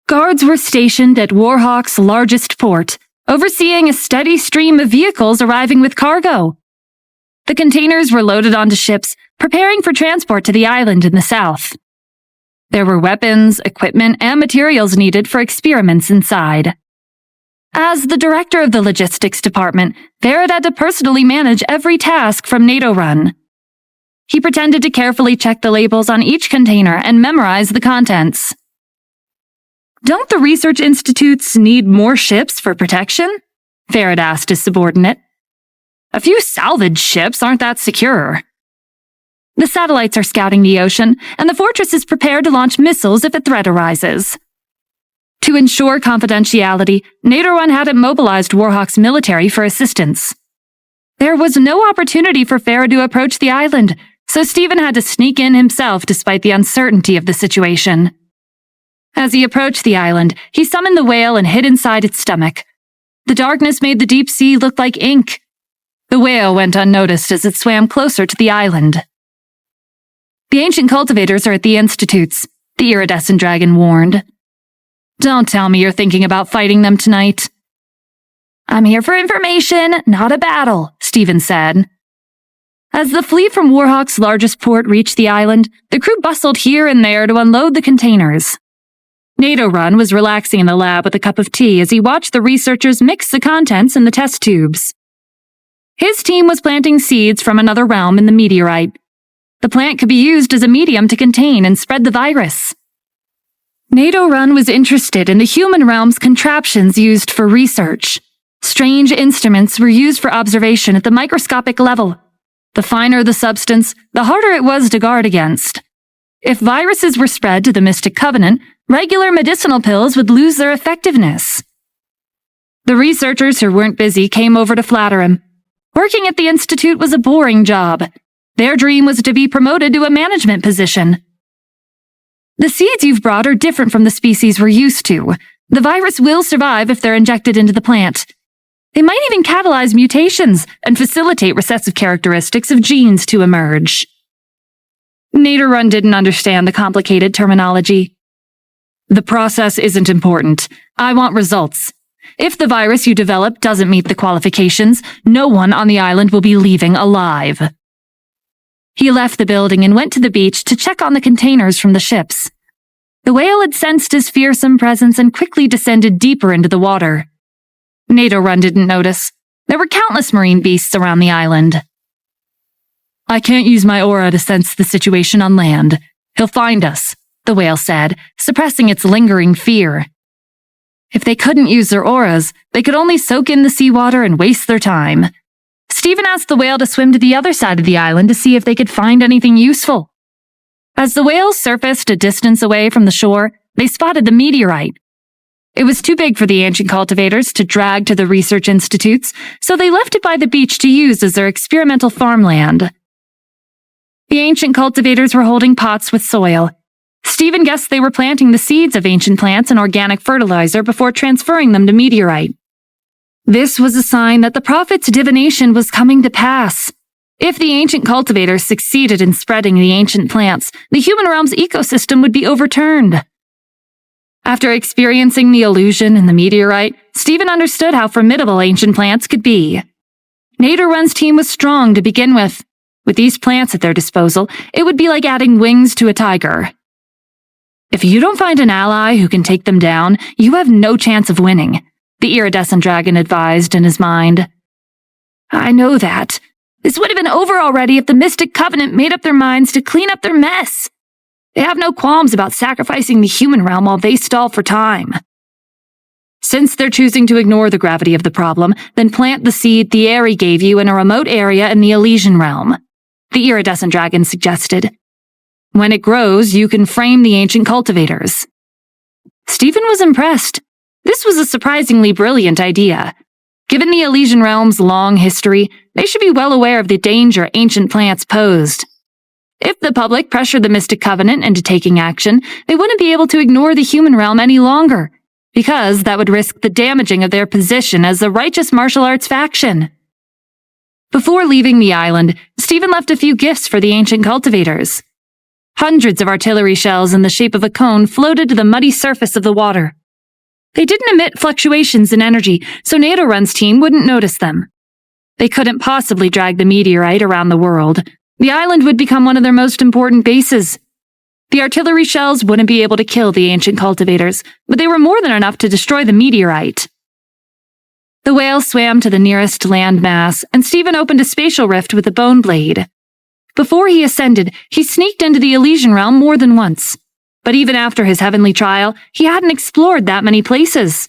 Guards were stationed at Warhawk's largest port, overseeing a steady stream of vehicles arriving with cargo. The containers were loaded onto ships, preparing for transport to the island in the south. There were weapons, equipment, and materials needed for experiments inside. As the director of the logistics department, Farrad had to personally manage every task from NATO Run. He pretended to carefully check the labels on each container and memorize the contents. "Don't the research institutes need more ships for protection?" Farrad asked his subordinate. "A few salvage ships aren't that secure." "The satellites are scouting the ocean, and the fortress is prepared to launch missiles if a threat arises." To ensure confidentiality, NATO Run hadn't mobilized Warhawk's military for assistance. There was no opportunity for Farrad to approach the island, so Stephen had to sneak in himself despite the uncertainty of the situation. As he approached the island, he summoned the whale and hid inside its stomach. The darkness made the deep sea look like ink. The whale went unnoticed as it swam closer to the island. "The ancient cultivators are at the institutes," the iridescent dragon warned. "Don't tell me you're thinking about fighting them tonight." "I'm here for information, not a battle," Stephen said. As the fleet from Warhawk's largest port reached the island, the crew bustled here and there to unload the containers. NATO Run was relaxing in the lab with a cup of tea as he watched the researchers mix the contents in the test tubes. His team was planting seeds from another realm in the meteorite. The plant could be used as a medium to contain and spread the virus. NATO Run was interested in the human realm's contraptions used for research. Strange instruments were used for observation at the microscopic level. The finer the substance, the harder it was to guard against. If viruses were spread to the Mystic Covenant, regular medicinal pills would lose their effectiveness. The researchers who weren't busy came over to flatter him. Working at the institute was a boring job. Their dream was to be promoted to a management position. "The seeds you've brought are different from the species we're used to. The virus will survive if they're injected into the plant. They might even catalyze mutations and facilitate recessive characteristics of genes to emerge." NATO Run didn't understand the complicated terminology. "The process isn't important. I want results. If the virus you develop doesn't meet the qualifications, no one on the island will be leaving alive." He left the building and went to the beach to check on the containers from the ships. The whale had sensed his fearsome presence and quickly descended deeper into the water. NATO Run didn't notice. There were countless marine beasts around the island. "I can't use my aura to sense the situation on land. He'll find us," the whale said, suppressing its lingering fear. If they couldn't use their auras, they could only soak in the seawater and waste their time. Stephen asked the whale to swim to the other side of the island to see if they could find anything useful. As the whale surfaced a distance away from the shore, they spotted the meteorite. It was too big for the ancient cultivators to drag to the research institutes, so they left it by the beach to use as their experimental farmland. The ancient cultivators were holding pots with soil. Stephen guessed they were planting the seeds of ancient plants in organic fertilizer before transferring them to meteorite. This was a sign that the prophet's divination was coming to pass. If the ancient cultivators succeeded in spreading the ancient plants, the human realm's ecosystem would be overturned. After experiencing the illusion in the meteorite, Stephen understood how formidable ancient plants could be. NATO Run's team was strong to begin with. With these plants at their disposal, it would be like adding wings to a tiger. "If you don't find an ally who can take them down, you have no chance of winning," the iridescent dragon advised in his mind. "I know that. This would have been over already if the Mystic Covenant made up their minds to clean up their mess. They have no qualms about sacrificing the human realm while they stall for time. Since they're choosing to ignore the gravity of the problem, then plant the seed Thierry gave you in a remote area in the Elysian realm," the iridescent dragon suggested. "When it grows, you can frame the ancient cultivators." Stephen was impressed. This was a surprisingly brilliant idea. Given the Elysian realm's long history, they should be well aware of the danger ancient plants posed. If the public pressured the Mystic Covenant into taking action, they wouldn't be able to ignore the human realm any longer, because that would risk the damaging of their position as a righteous martial arts faction. Before leaving the island, Stephen left a few gifts for the ancient cultivators. Hundreds of artillery shells in the shape of a cone floated to the muddy surface of the water. They didn't emit fluctuations in energy, so NATO-Run's team wouldn't notice them. They couldn't possibly drag the meteorite around the world. The island would become one of their most important bases. The artillery shells wouldn't be able to kill the ancient cultivators, but they were more than enough to destroy the meteorite. The whale swam to the nearest land mass, and Stephen opened a spatial rift with a bone blade. Before he ascended, he sneaked into the Elysian realm more than once. But even after his heavenly trial, he hadn't explored that many places.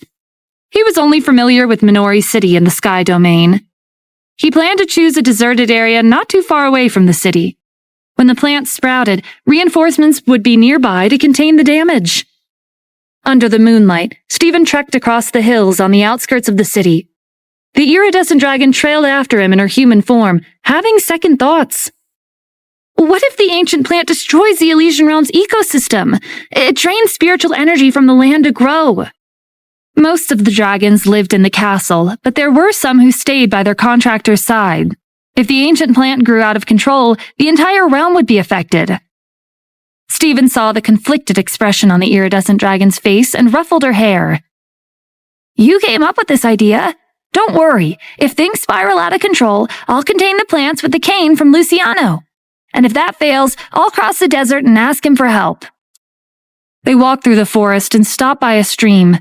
He was only familiar with Minori City and the Sky Domain. He planned to choose a deserted area not too far away from the city. When the plants sprouted, reinforcements would be nearby to contain the damage. Under the moonlight, Stephen trekked across the hills on the outskirts of the city. The iridescent dragon trailed after him in her human form, having second thoughts. What if the ancient plant destroys the Elysian Realm's ecosystem? It drains spiritual energy from the land to grow. Most of the dragons lived in the castle, but there were some who stayed by their contractor's side. If the ancient plant grew out of control, the entire realm would be affected. Stephen saw the conflicted expression on the iridescent dragon's face and ruffled her hair. You came up with this idea. Don't worry. If things spiral out of control, I'll contain the plants with the cane from Luciano. And if that fails, I'll cross the desert and ask him for help. They walked through the forest and stopped by a stream.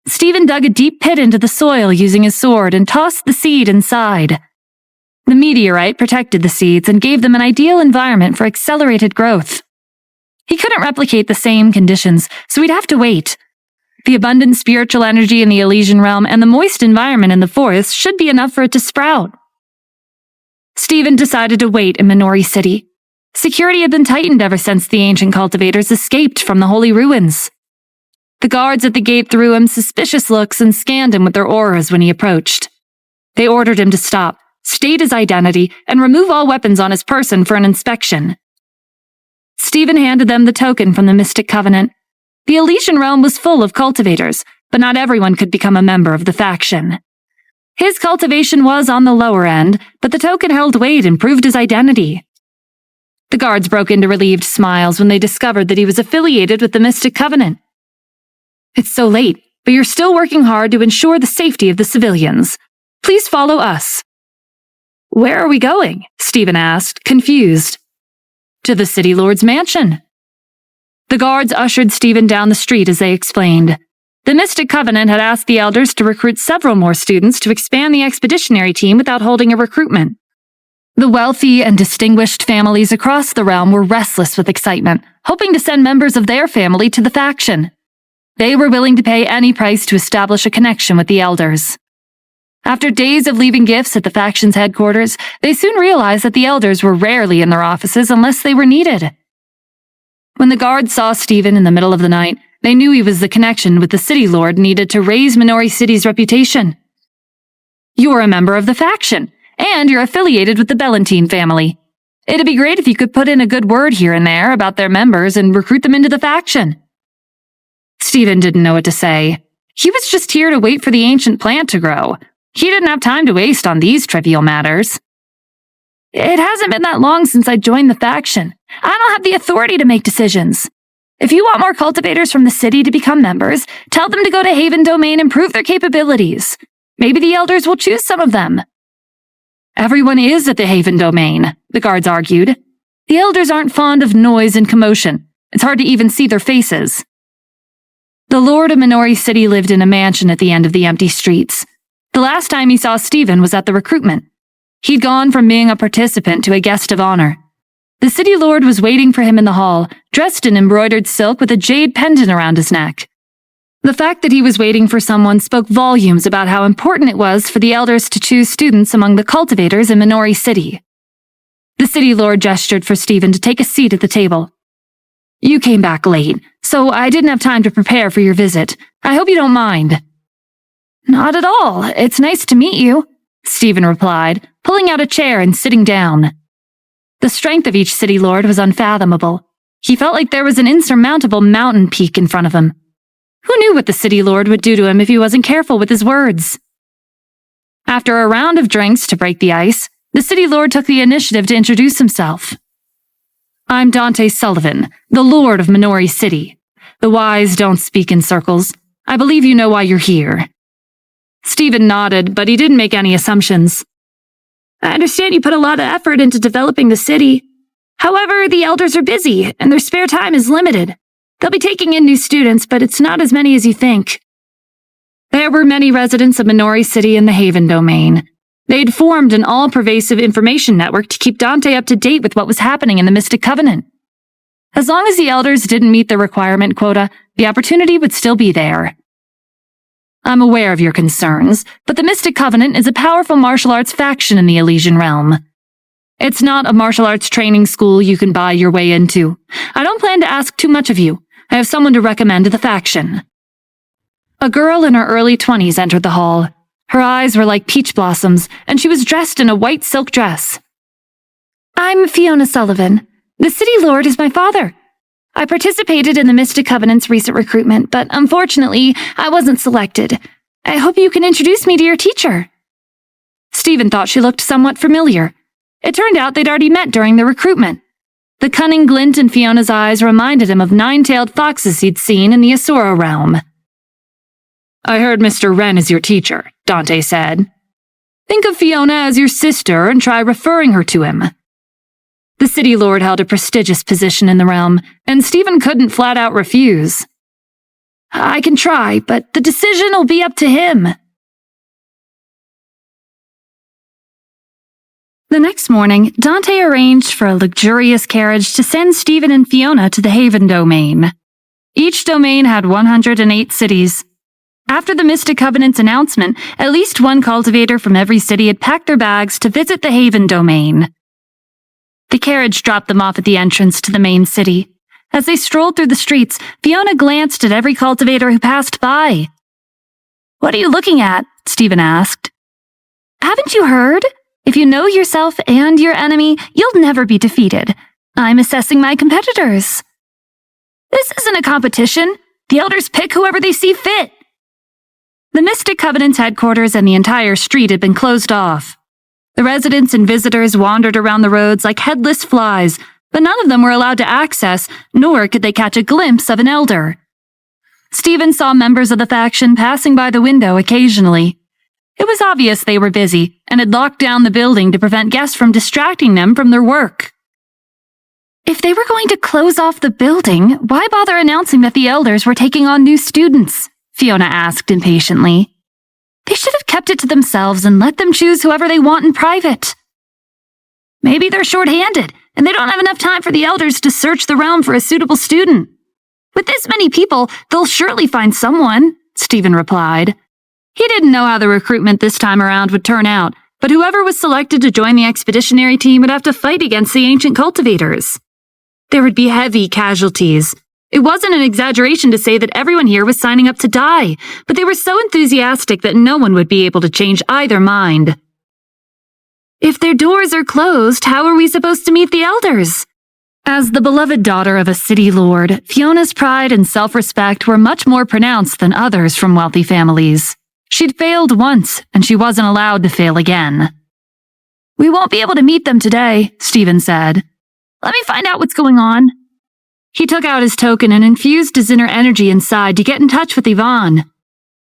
Stephen dug a deep pit into the soil using his sword and tossed the seed inside. The meteorite protected the seeds and gave them an ideal environment for accelerated growth. He couldn't replicate the same conditions, so he'd have to wait. The abundant spiritual energy in the Elysian realm and the moist environment in the forest should be enough for it to sprout. Stephen decided to wait in Minori City. Security had been tightened ever since the ancient cultivators escaped from the holy ruins. The guards at the gate threw him suspicious looks and scanned him with their auras when he approached. They ordered him to stop, state his identity, and remove all weapons on his person for an inspection. Stephen handed them the token from the Mystic Covenant. The Elysian realm was full of cultivators, but not everyone could become a member of the faction. His cultivation was on the lower end, but the token held weight and proved his identity. The guards broke into relieved smiles when they discovered that he was affiliated with the Mystic Covenant. It's so late, but you're still working hard to ensure the safety of the civilians. Please follow us. Where are we going? Stephen asked, confused. To the City Lord's mansion. The guards ushered Stephen down the street as they explained. The Mystic Covenant had asked the elders to recruit several more students to expand the expeditionary team without holding a recruitment. The wealthy and distinguished families across the realm were restless with excitement, hoping to send members of their family to the faction. They were willing to pay any price to establish a connection with the elders. After days of leaving gifts at the faction's headquarters, they soon realized that the elders were rarely in their offices unless they were needed. When the guards saw Stephen in the middle of the night, they knew he was the connection with the City Lord needed to raise Minori City's reputation. You're a member of the faction, and you're affiliated with the Bellantine family. It'd be great if you could put in a good word here and there about their members and recruit them into the faction. Stephen didn't know what to say. He was just here to wait for the ancient plant to grow. He didn't have time to waste on these trivial matters. It hasn't been that long since I joined the faction. I don't have the authority to make decisions. If you want more cultivators from the city to become members, tell them to go to Haven Domain and prove their capabilities. Maybe the elders will choose some of them. Everyone is at the Haven Domain, the guards argued. The elders aren't fond of noise and commotion. It's hard to even see their faces. The Lord of Minori City lived in a mansion at the end of the empty streets. The last time he saw Stephen was at the recruitment. He'd gone from being a participant to a guest of honor. The City Lord was waiting for him in the hall, dressed in embroidered silk with a jade pendant around his neck. The fact that he was waiting for someone spoke volumes about how important it was for the elders to choose students among the cultivators in Minori City. The City Lord gestured for Stephen to take a seat at the table. You came back late, so I didn't have time to prepare for your visit. I hope you don't mind. Not at all. It's nice to meet you, Stephen replied, pulling out a chair and sitting down. The strength of each City Lord was unfathomable. He felt like there was an insurmountable mountain peak in front of him. Who knew what the City Lord would do to him if he wasn't careful with his words? After a round of drinks to break the ice, the City Lord took the initiative to introduce himself. I'm Dante Sullivan, the Lord of Minori City. The wise don't speak in circles. I believe you know why you're here." Stephen nodded, but he didn't make any assumptions. "I understand you put a lot of effort into developing the city. However, the elders are busy, and their spare time is limited. They'll be taking in new students, but it's not as many as you think." There were many residents of Minori City in the Haven domain. They'd formed an all-pervasive information network to keep Dante up to date with what was happening in the Mystic Covenant. As long as the elders didn't meet the requirement quota, the opportunity would still be there. "I'm aware of your concerns, but the Mystic Covenant is a powerful martial arts faction in the Elysian realm. It's not a martial arts training school you can buy your way into. I don't plan to ask too much of you. I have someone to recommend to the faction." A girl in her early 20s entered the hall. Her eyes were like peach blossoms, and she was dressed in a white silk dress. "I'm Fiona Sullivan. The City Lord is my father. I participated in the Mystic Covenant's recent recruitment, but unfortunately, I wasn't selected. I hope you can introduce me to your teacher." Stephen thought she looked somewhat familiar. It turned out they'd already met during the recruitment. The cunning glint in Fiona's eyes reminded him of nine-tailed foxes he'd seen in the Asura realm. "I heard Mr. Wren is your teacher," Dante said. "Think of Fiona as your sister and try referring her to him." The City Lord held a prestigious position in the realm, and Stephen couldn't flat-out refuse. "I can try, but the decision will be up to him." The next morning, Dante arranged for a luxurious carriage to send Stephen and Fiona to the Haven domain. Each domain had 108 cities. After the Mystic Covenant's announcement, at least one cultivator from every city had packed their bags to visit the Haven domain. The carriage dropped them off at the entrance to the main city. As they strolled through the streets, Fiona glanced at every cultivator who passed by. "What are you looking at?" Stephen asked. "Haven't you heard? If you know yourself and your enemy, you'll never be defeated. I'm assessing my competitors." "This isn't a competition. The elders pick whoever they see fit." The Mystic Covenant's headquarters and the entire street had been closed off. The residents and visitors wandered around the roads like headless flies, but none of them were allowed to access, nor could they catch a glimpse of an elder. Stephen saw members of the faction passing by the window occasionally. It was obvious they were busy and had locked down the building to prevent guests from distracting them from their work. If they were going to close off the building, why bother announcing that the elders were taking on new students? Fiona asked impatiently. They should have kept it to themselves and let them choose whoever they want in private. Maybe they're short-handed, and they don't have enough time for the elders to search the realm for a suitable student. With this many people, they'll surely find someone, Stephen replied. He didn't know how the recruitment this time around would turn out, but whoever was selected to join the expeditionary team would have to fight against the ancient cultivators. There would be heavy casualties. It wasn't an exaggeration to say that everyone here was signing up to die, but they were so enthusiastic that no one would be able to change either mind. If their doors are closed, how are we supposed to meet the elders? As the beloved daughter of a city lord, Fiona's pride and self-respect were much more pronounced than others from wealthy families. She'd failed once, and she wasn't allowed to fail again. We won't be able to meet them today, Stephen said. Let me find out what's going on. He took out his token and infused his inner energy inside to get in touch with Yvonne.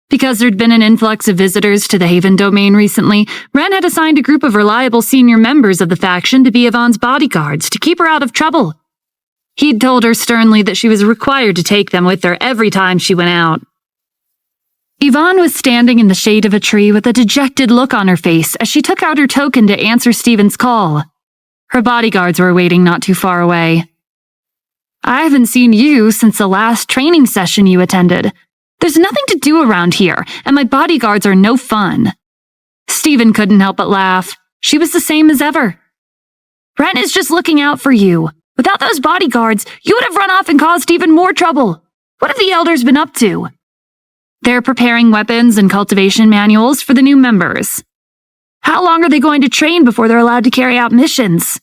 Because there'd been an influx of visitors to the Haven domain recently, Wren had assigned a group of reliable senior members of the faction to be Yvonne's bodyguards to keep her out of trouble. He'd told her sternly that she was required to take them with her every time she went out. Yvonne was standing in the shade of a tree with a dejected look on her face as she took out her token to answer Stephen's call. Her bodyguards were waiting not too far away. I haven't seen you since the last training session you attended. There's nothing to do around here, and my bodyguards are no fun. Stephen couldn't help but laugh. She was the same as ever. Brent is just looking out for you. Without those bodyguards, you would have run off and caused even more trouble. What have the elders been up to? They're preparing weapons and cultivation manuals for the new members. How long are they going to train before they're allowed to carry out missions?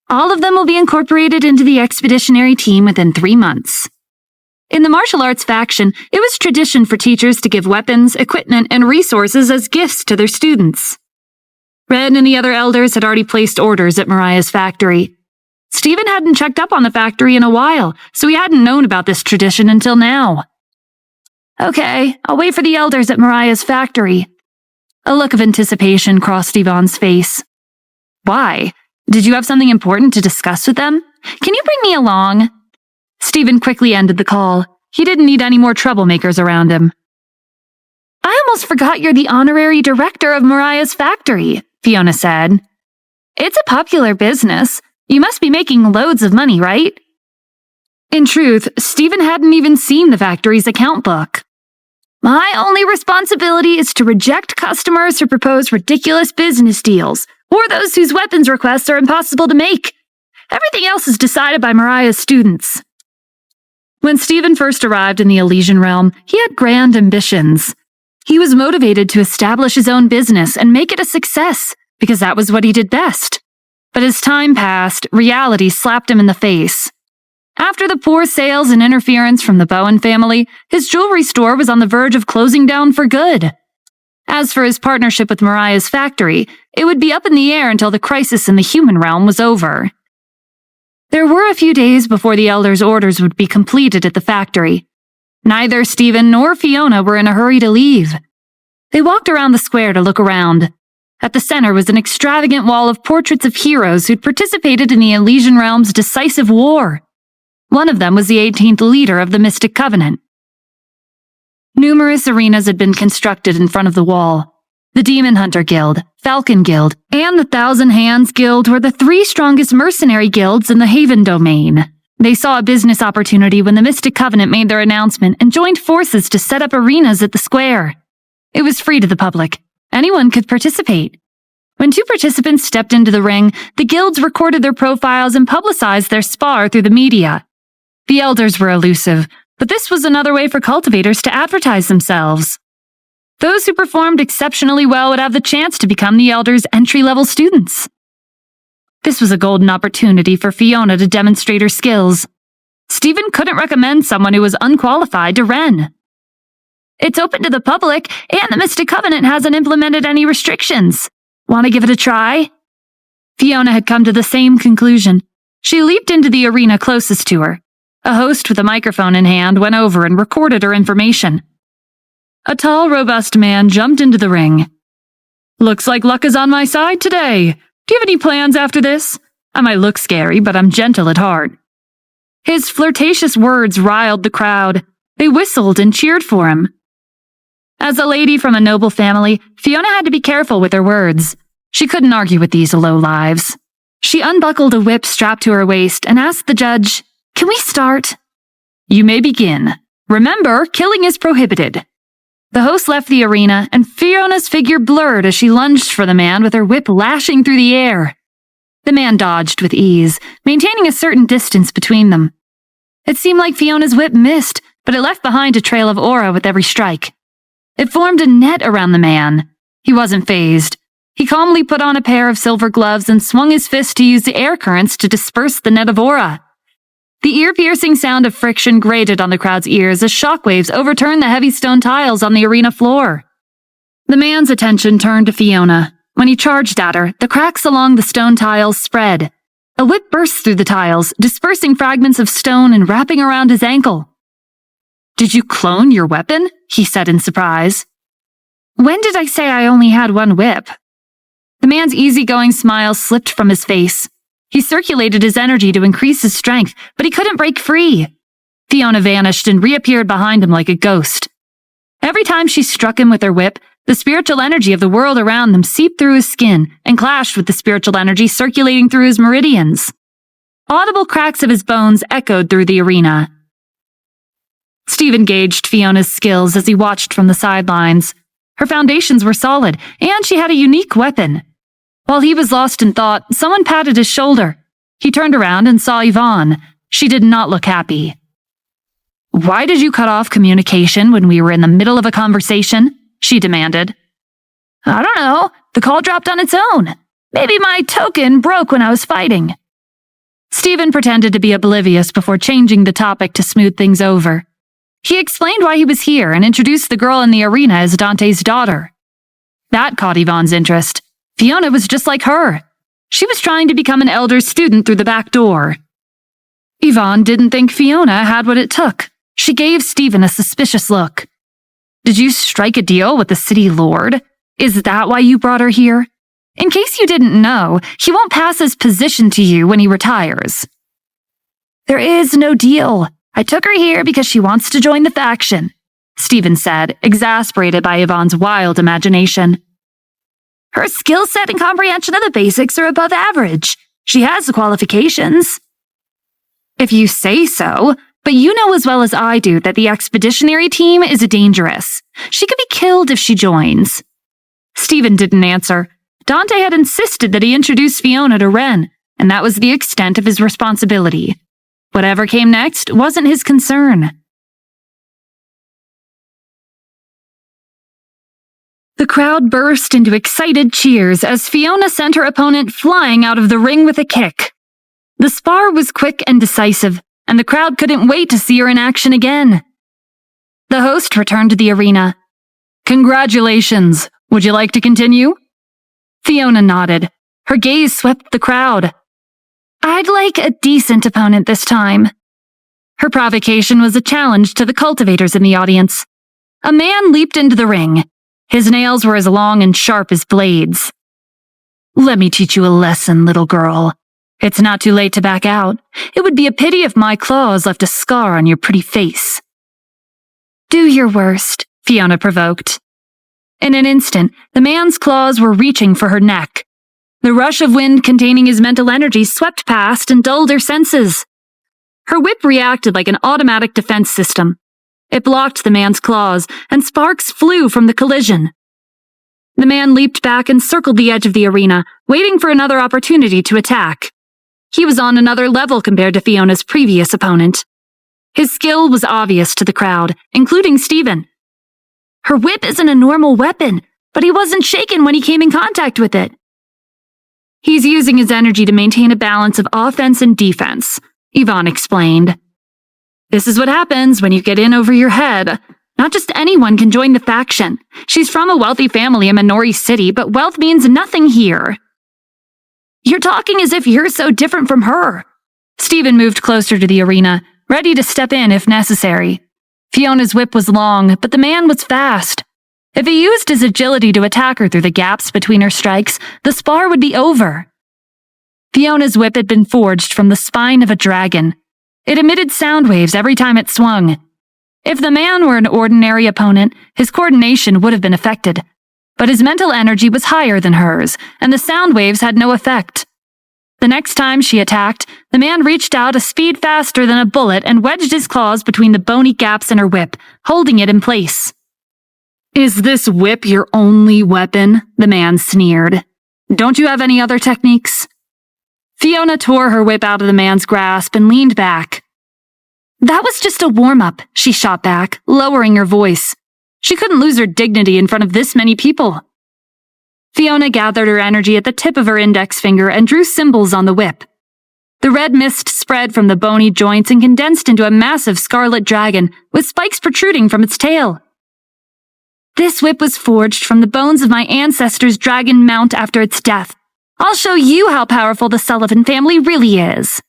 All of them will be incorporated into the expeditionary team within 3 months. In the martial arts faction, it was tradition for teachers to give weapons, equipment, and resources as gifts to their students. Red and the other elders had already placed orders at Mariah's factory. Stephen hadn't checked up on the factory in a while, so he hadn't known about this tradition until now. Okay, I'll wait for the elders at Mariah's factory. A look of anticipation crossed Yvonne's face. Why? Did you have something important to discuss with them? Can you bring me along? Stephen quickly ended the call. He didn't need any more troublemakers around him. I almost forgot you're the honorary director of Mariah's factory, Fiona said. It's a popular business. You must be making loads of money, right? In truth, Stephen hadn't even seen the factory's account book. My only responsibility is to reject customers who propose ridiculous business deals, or those whose weapons requests are impossible to make. Everything else is decided by Mariah's students. When Stephen first arrived in the Elysian realm, he had grand ambitions. He was motivated to establish his own business and make it a success, because that was what he did best. But as time passed, reality slapped him in the face. After the poor sales and interference from the Bowen family, his jewelry store was on the verge of closing down for good. As for his partnership with Mariah's factory, it would be up in the air until the crisis in the human realm was over. There were a few days before the elders' orders would be completed at the factory. Neither Stephen nor Fiona were in a hurry to leave. They walked around the square to look around. At the center was an extravagant wall of portraits of heroes who'd participated in the Elysian realm's decisive war. One of them was the 18th leader of the Mystic Covenant. Numerous arenas had been constructed in front of the wall. The Demon Hunter Guild, Falcon Guild, and the Thousand Hands Guild were the three strongest mercenary guilds in the Haven domain. They saw a business opportunity when the Mystic Covenant made their announcement and joined forces to set up arenas at the square. It was free to the public. Anyone could participate. When two participants stepped into the ring, the guilds recorded their profiles and publicized their spar through the media. The elders were elusive, but this was another way for cultivators to advertise themselves. Those who performed exceptionally well would have the chance to become the elders' entry-level students. This was a golden opportunity for Fiona to demonstrate her skills. Stephen couldn't recommend someone who was unqualified to Ren. It's open to the public, and the Mystic Covenant hasn't implemented any restrictions. Want to give it a try? Fiona had come to the same conclusion. She leaped into the arena closest to her. A host with a microphone in hand went over and recorded her information. A tall, robust man jumped into the ring. Looks like luck is on my side today. Do you have any plans after this? I might look scary, but I'm gentle at heart. His flirtatious words riled the crowd. They whistled and cheered for him. As a lady from a noble family, Fiona had to be careful with her words. She couldn't argue with these lowlives. She unbuckled a whip strapped to her waist and asked the judge, "Can we start?" "You may begin. Remember, killing is prohibited." The host left the arena, and Fiona's figure blurred as she lunged for the man with her whip lashing through the air. The man dodged with ease, maintaining a certain distance between them. It seemed like Fiona's whip missed, but it left behind a trail of aura with every strike. It formed a net around the man. He wasn't fazed. He calmly put on a pair of silver gloves and swung his fist to use the air currents to disperse the net of aura. The ear-piercing sound of friction grated on the crowd's ears as shockwaves overturned the heavy stone tiles on the arena floor. The man's attention turned to Fiona. When he charged at her, the cracks along the stone tiles spread. A whip burst through the tiles, dispersing fragments of stone and wrapping around his ankle. "Did you clone your weapon?" he said in surprise. "When did I say I only had one whip?" The man's easygoing smile slipped from his face. He circulated his energy to increase his strength, but he couldn't break free. Fiona vanished and reappeared behind him like a ghost. Every time she struck him with her whip, the spiritual energy of the world around them seeped through his skin and clashed with the spiritual energy circulating through his meridians. Audible cracks of his bones echoed through the arena. Stephen gauged Fiona's skills as he watched from the sidelines. Her foundations were solid, and she had a unique weapon. While he was lost in thought, someone patted his shoulder. He turned around and saw Yvonne. She did not look happy. "Why did you cut off communication when we were in the middle of a conversation?" she demanded. "I don't know. The call dropped on its own. Maybe my token broke when I was fighting." Stephen pretended to be oblivious before changing the topic to smooth things over. He explained why he was here and introduced the girl in the arena as Dante's daughter. That caught Yvonne's interest. Fiona was just like her. She was trying to become an elder student through the back door. Yvonne didn't think Fiona had what it took. She gave Stephen a suspicious look. Did you strike a deal with the city lord? Is that why you brought her here? In case you didn't know, he won't pass his position to you when he retires. There is no deal. I took her here because she wants to join the faction, Stephen said, exasperated by Yvonne's wild imagination. Her skill set and comprehension of the basics are above average. She has the qualifications. If you say so, but you know as well as I do that the expeditionary team is dangerous. She could be killed if she joins. Stephen didn't answer. Dante had insisted that he introduce Fiona to Ren, and that was the extent of his responsibility. Whatever came next wasn't his concern. The crowd burst into excited cheers as Fiona sent her opponent flying out of the ring with a kick. The spar was quick and decisive, and the crowd couldn't wait to see her in action again. The host returned to the arena. Congratulations. Would you like to continue? Fiona nodded. Her gaze swept the crowd. I'd like a decent opponent this time. Her provocation was a challenge to the cultivators in the audience. A man leaped into the ring. His nails were as long and sharp as blades. Let me teach you a lesson, little girl. It's not too late to back out. It would be a pity if my claws left a scar on your pretty face. Do your worst, Fiona provoked. In an instant, the man's claws were reaching for her neck. The rush of wind containing his mental energy swept past and dulled her senses. Her whip reacted like an automatic defense system. It blocked the man's claws, and sparks flew from the collision. The man leaped back and circled the edge of the arena, waiting for another opportunity to attack. He was on another level compared to Fiona's previous opponent. His skill was obvious to the crowd, including Stephen. Her whip isn't a normal weapon, but he wasn't shaken when he came in contact with it. He's using his energy to maintain a balance of offense and defense, Yvonne explained. This is what happens when you get in over your head. Not just anyone can join the faction. She's from a wealthy family in Minori City, but wealth means nothing here. You're talking as if you're so different from her. Stephen moved closer to the arena, ready to step in if necessary. Fiona's whip was long, but the man was fast. If he used his agility to attack her through the gaps between her strikes, the spar would be over. Fiona's whip had been forged from the spine of a dragon. It emitted sound waves every time it swung. If the man were an ordinary opponent, his coordination would have been affected. But his mental energy was higher than hers, and the sound waves had no effect. The next time she attacked, the man reached out a speed faster than a bullet and wedged his claws between the bony gaps in her whip, holding it in place. Is this whip your only weapon? The man sneered. Don't you have any other techniques? Fiona tore her whip out of the man's grasp and leaned back. That was just a warm-up, she shot back, lowering her voice. She couldn't lose her dignity in front of this many people. Fiona gathered her energy at the tip of her index finger and drew symbols on the whip. The red mist spread from the bony joints and condensed into a massive scarlet dragon with spikes protruding from its tail. This whip was forged from the bones of my ancestor's dragon mount after its death. I'll show you how powerful the Sullivan family really is.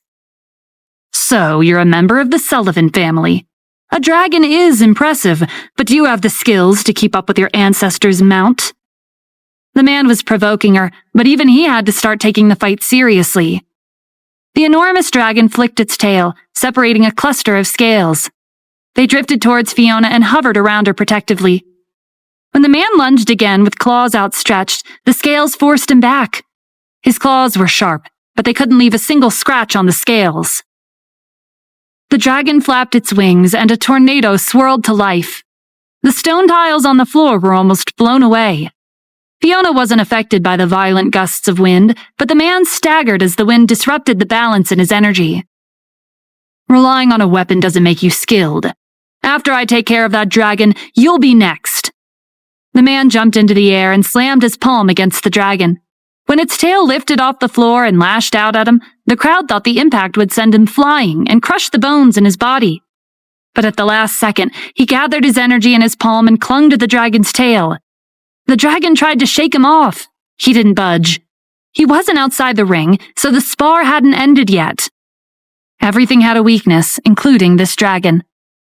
So, you're a member of the Sullivan family. A dragon is impressive, but do you have the skills to keep up with your ancestor's mount? The man was provoking her, but even he had to start taking the fight seriously. The enormous dragon flicked its tail, separating a cluster of scales. They drifted towards Fiona and hovered around her protectively. When the man lunged again with claws outstretched, the scales forced him back. His claws were sharp, but they couldn't leave a single scratch on the scales. The dragon flapped its wings and a tornado swirled to life. The stone tiles on the floor were almost blown away. Fiona wasn't affected by the violent gusts of wind, but the man staggered as the wind disrupted the balance in his energy. Relying on a weapon doesn't make you skilled. After I take care of that dragon, you'll be next. The man jumped into the air and slammed his palm against the dragon. When its tail lifted off the floor and lashed out at him, the crowd thought the impact would send him flying and crush the bones in his body. But at the last second, he gathered his energy in his palm and clung to the dragon's tail. The dragon tried to shake him off. He didn't budge. He wasn't outside the ring, so the spar hadn't ended yet. Everything had a weakness, including this dragon.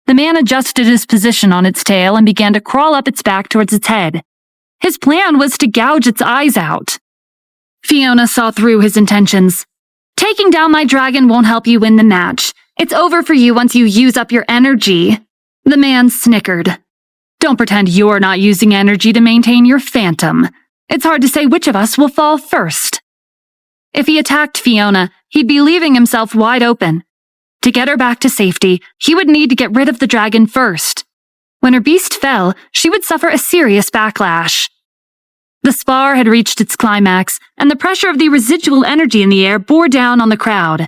The man adjusted his position on its tail and began to crawl up its back towards its head. His plan was to gouge its eyes out. Fiona saw through his intentions. Taking down my dragon won't help you win the match. It's over for you once you use up your energy. The man snickered. Don't pretend you're not using energy to maintain your phantom. It's hard to say which of us will fall first. If he attacked Fiona, he'd be leaving himself wide open. To get her back to safety, he would need to get rid of the dragon first. When her beast fell, she would suffer a serious backlash. The spar had reached its climax, and the pressure of the residual energy in the air bore down on the crowd.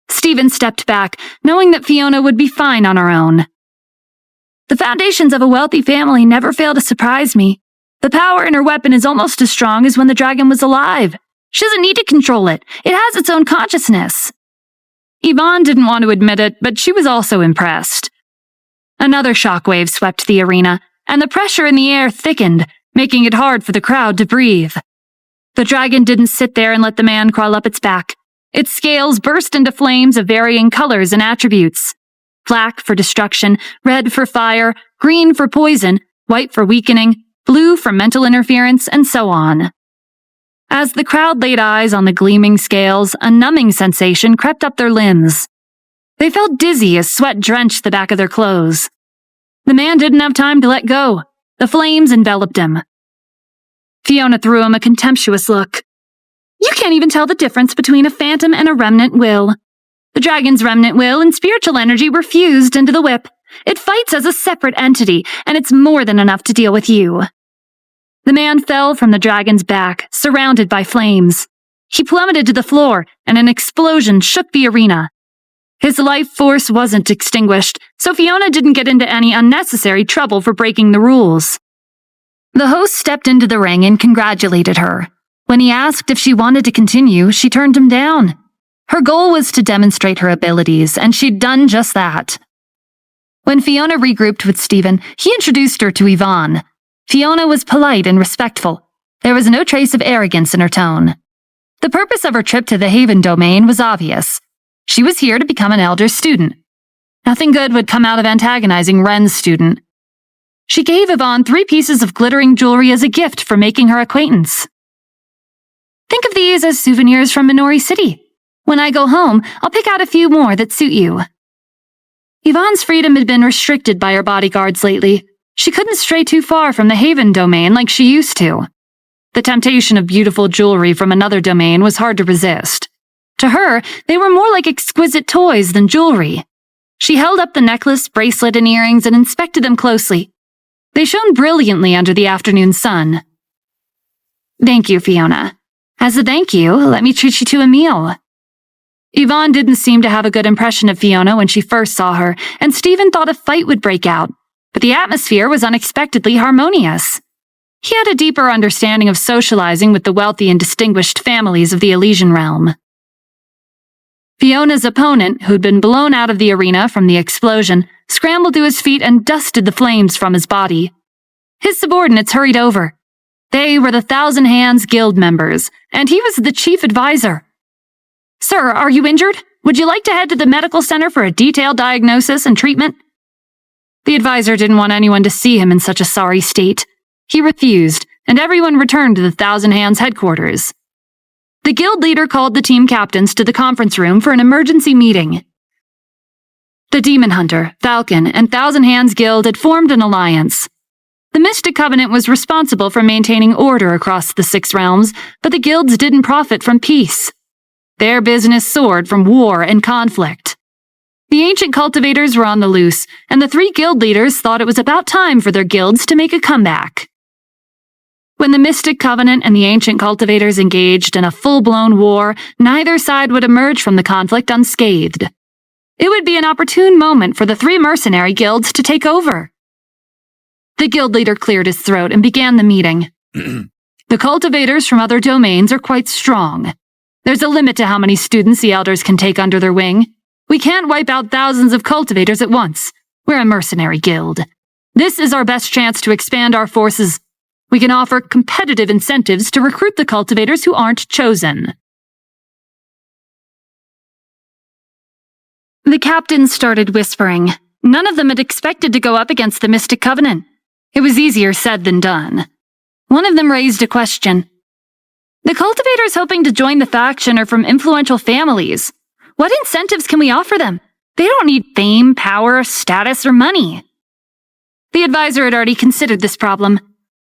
Stephen stepped back, knowing that Fiona would be fine on her own. The foundations of a wealthy family never fail to surprise me. The power in her weapon is almost as strong as when the dragon was alive. She doesn't need to control it. It has its own consciousness. Yvonne didn't want to admit it, but she was also impressed. Another shockwave swept the arena, and the pressure in the air thickened, making it hard for the crowd to breathe. The dragon didn't sit there and let the man crawl up its back. Its scales burst into flames of varying colors and attributes. Black for destruction, red for fire, green for poison, white for weakening, blue for mental interference, and so on. As the crowd laid eyes on the gleaming scales, a numbing sensation crept up their limbs. They felt dizzy as sweat drenched the back of their clothes. The man didn't have time to let go. The flames enveloped him. Fiona threw him a contemptuous look. You can't even tell the difference between a phantom and a remnant will. The dragon's remnant will and spiritual energy were fused into the whip. It fights as a separate entity, and it's more than enough to deal with you. The man fell from the dragon's back, surrounded by flames. He plummeted to the floor, and an explosion shook the arena. His life force wasn't extinguished, so Fiona didn't get into any unnecessary trouble for breaking the rules. The host stepped into the ring and congratulated her. When he asked if she wanted to continue, she turned him down. Her goal was to demonstrate her abilities, and she'd done just that. When Fiona regrouped with Stephen, he introduced her to Yvonne. Fiona was polite and respectful. There was no trace of arrogance in her tone. The purpose of her trip to the Haven domain was obvious. She was here to become an elder student. Nothing good would come out of antagonizing Ren's student. She gave Yvonne 3 pieces of glittering jewelry as a gift for making her acquaintance. Think of these as souvenirs from Minori City. When I go home, I'll pick out a few more that suit you. Yvonne's freedom had been restricted by her bodyguards lately. She couldn't stray too far from the Haven domain like she used to. The temptation of beautiful jewelry from another domain was hard to resist. To her, they were more like exquisite toys than jewelry. She held up the necklace, bracelet, and earrings and inspected them closely. They shone brilliantly under the afternoon sun. Thank you, Fiona. As a thank you, let me treat you to a meal. Yvonne didn't seem to have a good impression of Fiona when she first saw her, and Stephen thought a fight would break out, but the atmosphere was unexpectedly harmonious. He had a deeper understanding of socializing with the wealthy and distinguished families of the Elysian realm. Fiona's opponent, who'd been blown out of the arena from the explosion, scrambled to his feet and dusted the flames from his body. His subordinates hurried over. They were the Thousand Hands Guild members, and he was the chief advisor. Sir, are you injured? Would you like to head to the medical center for a detailed diagnosis and treatment? The advisor didn't want anyone to see him in such a sorry state. He refused, and everyone returned to the Thousand Hands headquarters. The guild leader called the team captains to the conference room for an emergency meeting. The Demon Hunter, Falcon, and Thousand Hands Guild had formed an alliance. The Mystic Covenant was responsible for maintaining order across the 6 realms, but the guilds didn't profit from peace. Their business soared from war and conflict. The ancient cultivators were on the loose, and the 3 guild leaders thought it was about time for their guilds to make a comeback. When the Mystic Covenant and the ancient cultivators engaged in a full-blown war, neither side would emerge from the conflict unscathed. It would be an opportune moment for the 3 mercenary guilds to take over. The guild leader cleared his throat and began the meeting. The cultivators from other domains are quite strong. There's a limit to how many students the elders can take under their wing. We can't wipe out thousands of cultivators at once. We're a mercenary guild. This is our best chance to expand our forces. We can offer competitive incentives to recruit the cultivators who aren't chosen. The captains started whispering. None of them had expected to go up against the Mystic Covenant. It was easier said than done. One of them raised a question. The cultivators hoping to join the faction are from influential families. What incentives can we offer them? They don't need fame, power, status, or money. The advisor had already considered this problem.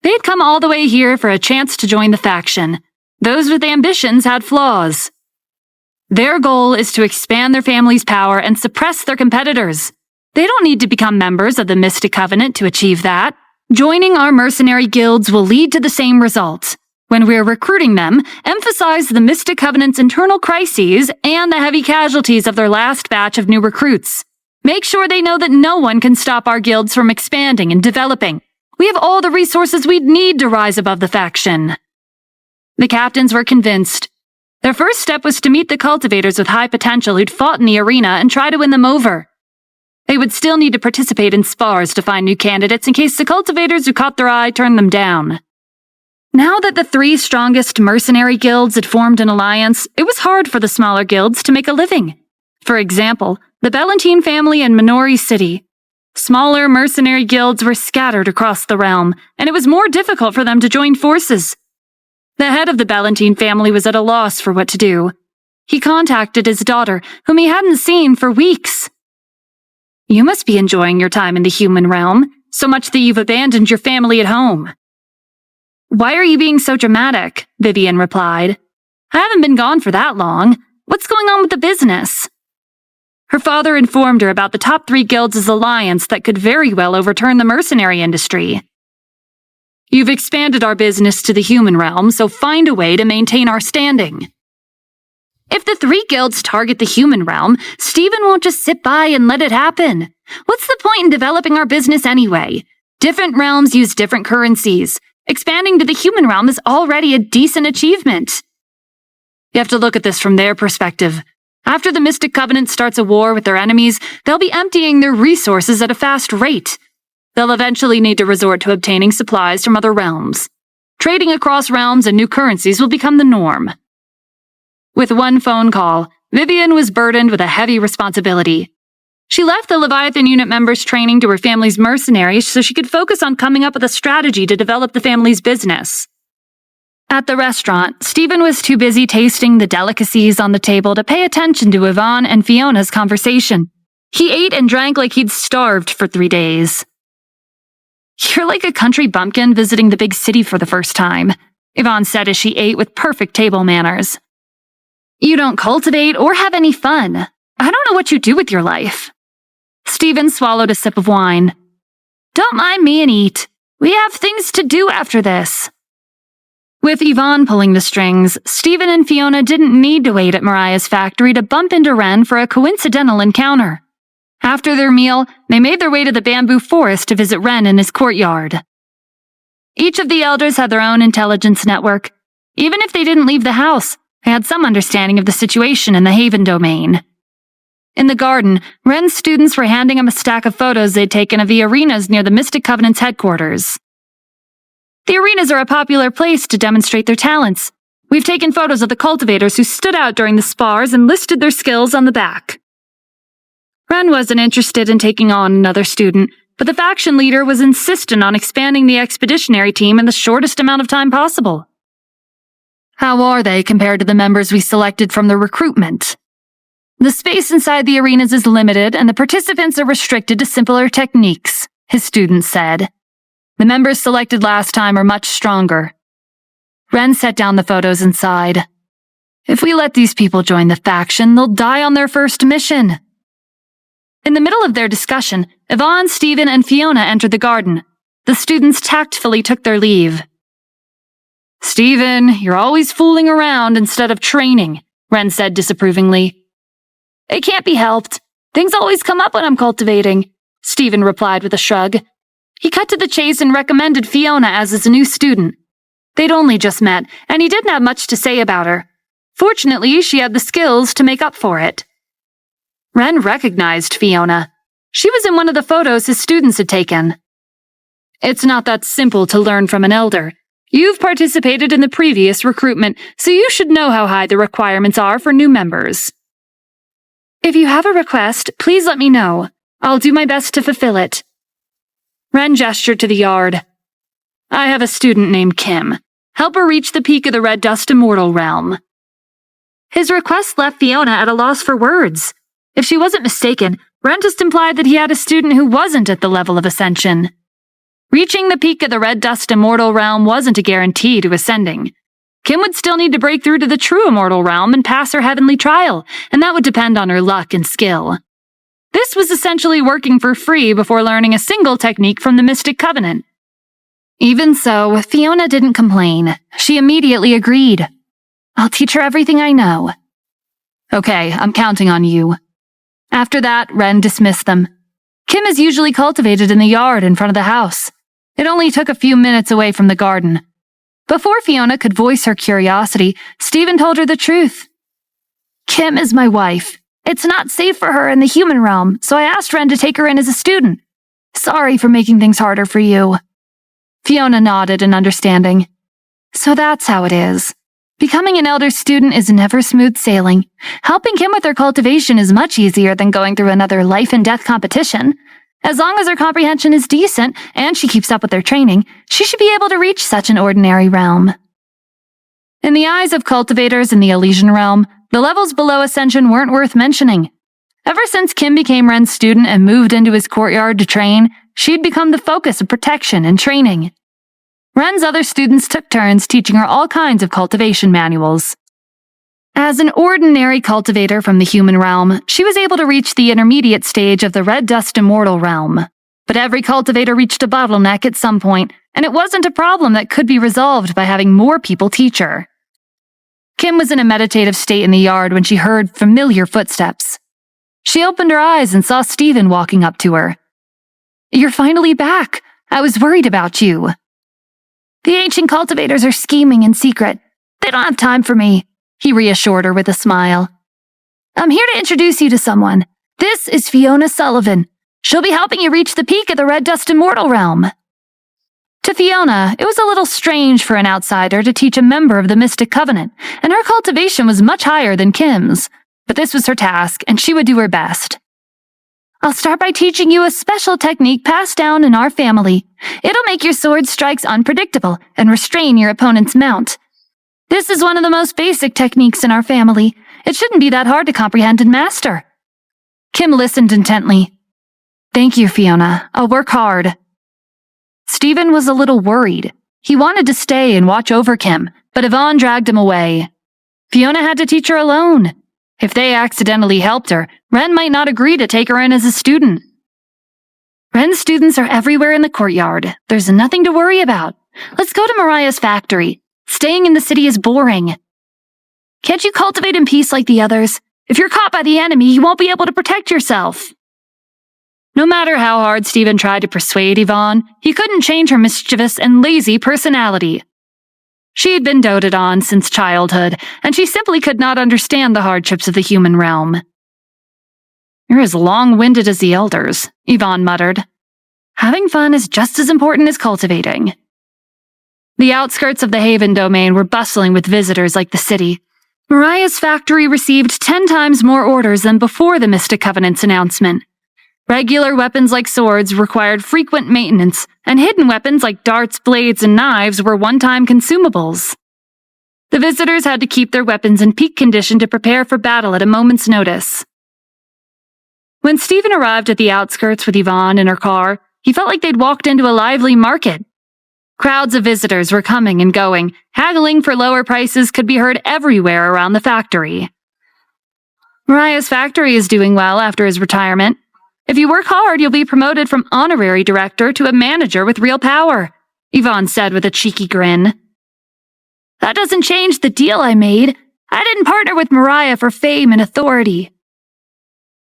They had come all the way here for a chance to join the faction. Those with ambitions had flaws. Their goal is to expand their family's power and suppress their competitors. They don't need to become members of the Mystic Covenant to achieve that. Joining our mercenary guilds will lead to the same results. When we're recruiting them, emphasize the Mystic Covenant's internal crises and the heavy casualties of their last batch of new recruits. Make sure they know that no one can stop our guilds from expanding and developing. We have all the resources we'd need to rise above the faction. The captains were convinced. Their first step was to meet the cultivators with high potential who'd fought in the arena and try to win them over. They would still need to participate in spars to find new candidates in case the cultivators who caught their eye turned them down. Now that the 3 strongest mercenary guilds had formed an alliance, it was hard for the smaller guilds to make a living. For example, the Bellantine family in Minori City. Smaller mercenary guilds were scattered across the realm, and it was more difficult for them to join forces. The head of the Bellantine family was at a loss for what to do. He contacted his daughter, whom he hadn't seen for weeks. You must be enjoying your time in the human realm, so much that you've abandoned your family at home. Why are you being so dramatic? Vivian replied. I haven't been gone for that long. What's going on with the business? Her father informed her about the top 3 guilds' alliance that could very well overturn the mercenary industry. You've expanded our business to the human realm, so find a way to maintain our standing. If the 3 guilds target the human realm, Stephen won't just sit by and let it happen. What's the point in developing our business anyway? Different realms use different currencies. Expanding to the human realm is already a decent achievement. You have to look at this from their perspective. After the Mystic Covenant starts a war with their enemies, they'll be emptying their resources at a fast rate. They'll eventually need to resort to obtaining supplies from other realms. Trading across realms and new currencies will become the norm. With one phone call, Vivian was burdened with a heavy responsibility. She left the Leviathan unit members' training to her family's mercenaries so she could focus on coming up with a strategy to develop the family's business. At the restaurant, Stephen was too busy tasting the delicacies on the table to pay attention to Yvonne and Fiona's conversation. He ate and drank like he'd starved for 3 days. You're like a country bumpkin visiting the big city for the first time, Yvonne said as she ate with perfect table manners. You don't cultivate or have any fun. I don't know what you do with your life. Stephen swallowed a sip of wine. Don't mind me and eat. We have things to do after this. With Yvonne pulling the strings, Stephen and Fiona didn't need to wait at Mariah's factory to bump into Ren for a coincidental encounter. After their meal, they made their way to the bamboo forest to visit Ren in his courtyard. Each of the elders had their own intelligence network. Even if they didn't leave the house, they had some understanding of the situation in the Haven domain. In the garden, Ren's students were handing him a stack of photos they'd taken of the arenas near the Mystic Covenant's headquarters. The arenas are a popular place to demonstrate their talents. We've taken photos of the cultivators who stood out during the spars and listed their skills on the back. Ren wasn't interested in taking on another student, but the faction leader was insistent on expanding the expeditionary team in the shortest amount of time possible. How are they compared to the members we selected from the recruitment? The space inside the arenas is limited and the participants are restricted to simpler techniques, his students said. The members selected last time are much stronger. Ren set down the photos and sighed. If we let these people join the faction, they'll die on their first mission. In the middle of their discussion, Yvonne, Stephen, and Fiona entered the garden. The students tactfully took their leave. Stephen, you're always fooling around instead of training, Ren said disapprovingly. It can't be helped. Things always come up when I'm cultivating, Stephen replied with a shrug. He cut to the chase and recommended Fiona as his new student. They'd only just met, and he didn't have much to say about her. Fortunately, she had the skills to make up for it. Ren recognized Fiona. She was in one of the photos his students had taken. It's not that simple to learn from an elder. You've participated in the previous recruitment, so you should know how high the requirements are for new members. If you have a request, please let me know. I'll do my best to fulfill it. Ren gestured to the yard. I have a student named Kim. Help her reach the peak of the Red Dust Immortal Realm. His request left Fiona at a loss for words. If she wasn't mistaken, Ren just implied that he had a student who wasn't at the level of ascension. Reaching the peak of the Red Dust Immortal Realm wasn't a guarantee to ascending. Kim would still need to break through to the true Immortal Realm and pass her heavenly trial, and that would depend on her luck and skill. This was essentially working for free before learning a single technique from the Mystic Covenant. Even so, Fiona didn't complain. She immediately agreed. I'll teach her everything I know. Okay, I'm counting on you. After that, Ren dismissed them. Kim is usually cultivated in the yard in front of the house. It only took a few minutes away from the garden. Before Fiona could voice her curiosity, Stephen told her the truth. Kim is my wife. It's not safe for her in the human realm, so I asked Ren to take her in as a student. Sorry for making things harder for you. Fiona nodded in understanding. So that's how it is. Becoming an elder student is never smooth sailing. Helping Kim with her cultivation is much easier than going through another life and death competition. As long as her comprehension is decent and she keeps up with her training, she should be able to reach such an ordinary realm. In the eyes of cultivators in the Elysian realm, the levels below Ascension weren't worth mentioning. Ever since Kim became Ren's student and moved into his courtyard to train, she'd become the focus of protection and training. Ren's other students took turns teaching her all kinds of cultivation manuals. As an ordinary cultivator from the human realm, she was able to reach the intermediate stage of the Red Dust Immortal Realm. But every cultivator reached a bottleneck at some point, and it wasn't a problem that could be resolved by having more people teach her. Kim was in a meditative state in the yard when she heard familiar footsteps. She opened her eyes and saw Stephen walking up to her. You're finally back. I was worried about you. The ancient cultivators are scheming in secret. They don't have time for me, he reassured her with a smile. I'm here to introduce you to someone. This is Fiona Sullivan. She'll be helping you reach the peak of the Red Dust Immortal Realm. To Fiona, it was a little strange for an outsider to teach a member of the Mystic Covenant, and her cultivation was much higher than Kim's. But this was her task, and she would do her best. I'll start by teaching you a special technique passed down in our family. It'll make your sword strikes unpredictable and restrain your opponent's mount. This is one of the most basic techniques in our family. It shouldn't be that hard to comprehend and master. Kim listened intently. Thank you, Fiona. I'll work hard. Stephen was a little worried. He wanted to stay and watch over Kim, but Yvonne dragged him away. Fiona had to teach her alone. If they accidentally helped her, Ren might not agree to take her in as a student. Ren's students are everywhere in the courtyard. There's nothing to worry about. Let's go to Mariah's factory. Staying in the city is boring. Can't you cultivate in peace like the others? If you're caught by the enemy, you won't be able to protect yourself. No matter how hard Stephen tried to persuade Yvonne, he couldn't change her mischievous and lazy personality. She had been doted on since childhood, and she simply could not understand the hardships of the human realm. You're as long-winded as the elders, Yvonne muttered. Having fun is just as important as cultivating. The outskirts of the Haven domain were bustling with visitors like the city. Mariah's factory received 10 times more orders than before the Mystic Covenant's announcement. Regular weapons like swords required frequent maintenance, and hidden weapons like darts, blades, and knives were one-time consumables. The visitors had to keep their weapons in peak condition to prepare for battle at a moment's notice. When Stephen arrived at the outskirts with Yvonne in her car, he felt like they'd walked into a lively market. Crowds of visitors were coming and going. Haggling for lower prices could be heard everywhere around the factory. Mariah's factory is doing well after his retirement. If you work hard, you'll be promoted from honorary director to a manager with real power, Yvonne said with a cheeky grin. That doesn't change the deal I made. I didn't partner with Mariah for fame and authority.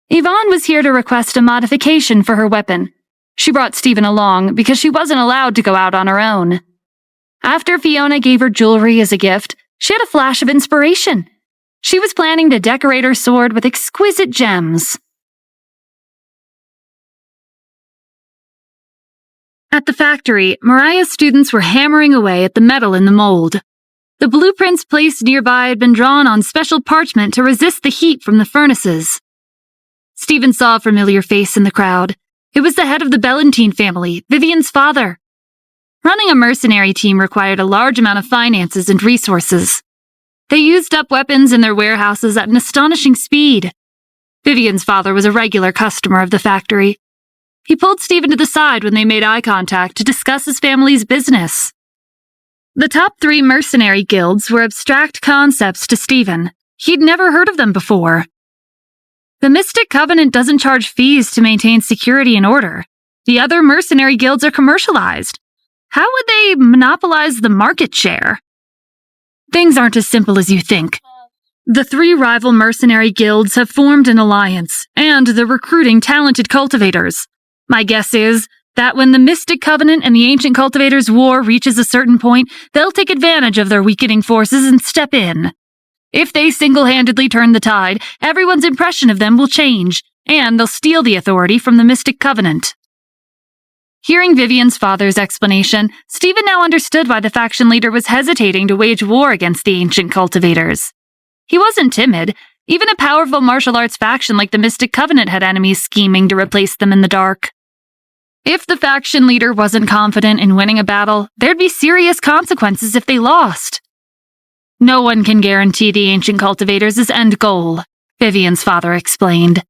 Yvonne was here to request a modification for her weapon. She brought Stephen along because she wasn't allowed to go out on her own. After Fiona gave her jewelry as a gift, she had a flash of inspiration. She was planning to decorate her sword with exquisite gems. At the factory, Mariah's students were hammering away at the metal in the mold. The blueprints placed nearby had been drawn on special parchment to resist the heat from the furnaces. Stephen saw a familiar face in the crowd. It was the head of the Bellantine family, Vivian's father. Running a mercenary team required a large amount of finances and resources. They used up weapons in their warehouses at an astonishing speed. Vivian's father was a regular customer of the factory. He pulled Stephen to the side when they made eye contact to discuss his family's business. The top 3 mercenary guilds were abstract concepts to Stephen. He'd never heard of them before. The Mystic Covenant doesn't charge fees to maintain security and order. The other mercenary guilds are commercialized. How would they monopolize the market share? Things aren't as simple as you think. The 3 rival mercenary guilds have formed an alliance, and they're recruiting talented cultivators. My guess is that when the Mystic Covenant and the Ancient Cultivators' war reaches a certain point, they'll take advantage of their weakening forces and step in. If they single-handedly turn the tide, everyone's impression of them will change, and they'll steal the authority from the Mystic Covenant. Hearing Vivian's father's explanation, Stephen now understood why the faction leader was hesitating to wage war against the Ancient Cultivators. He wasn't timid. Even a powerful martial arts faction like the Mystic Covenant had enemies scheming to replace them in the dark. If the faction leader wasn't confident in winning a battle, there'd be serious consequences if they lost. No one can guarantee the Ancient Cultivators' end goal, Vivian's father explained.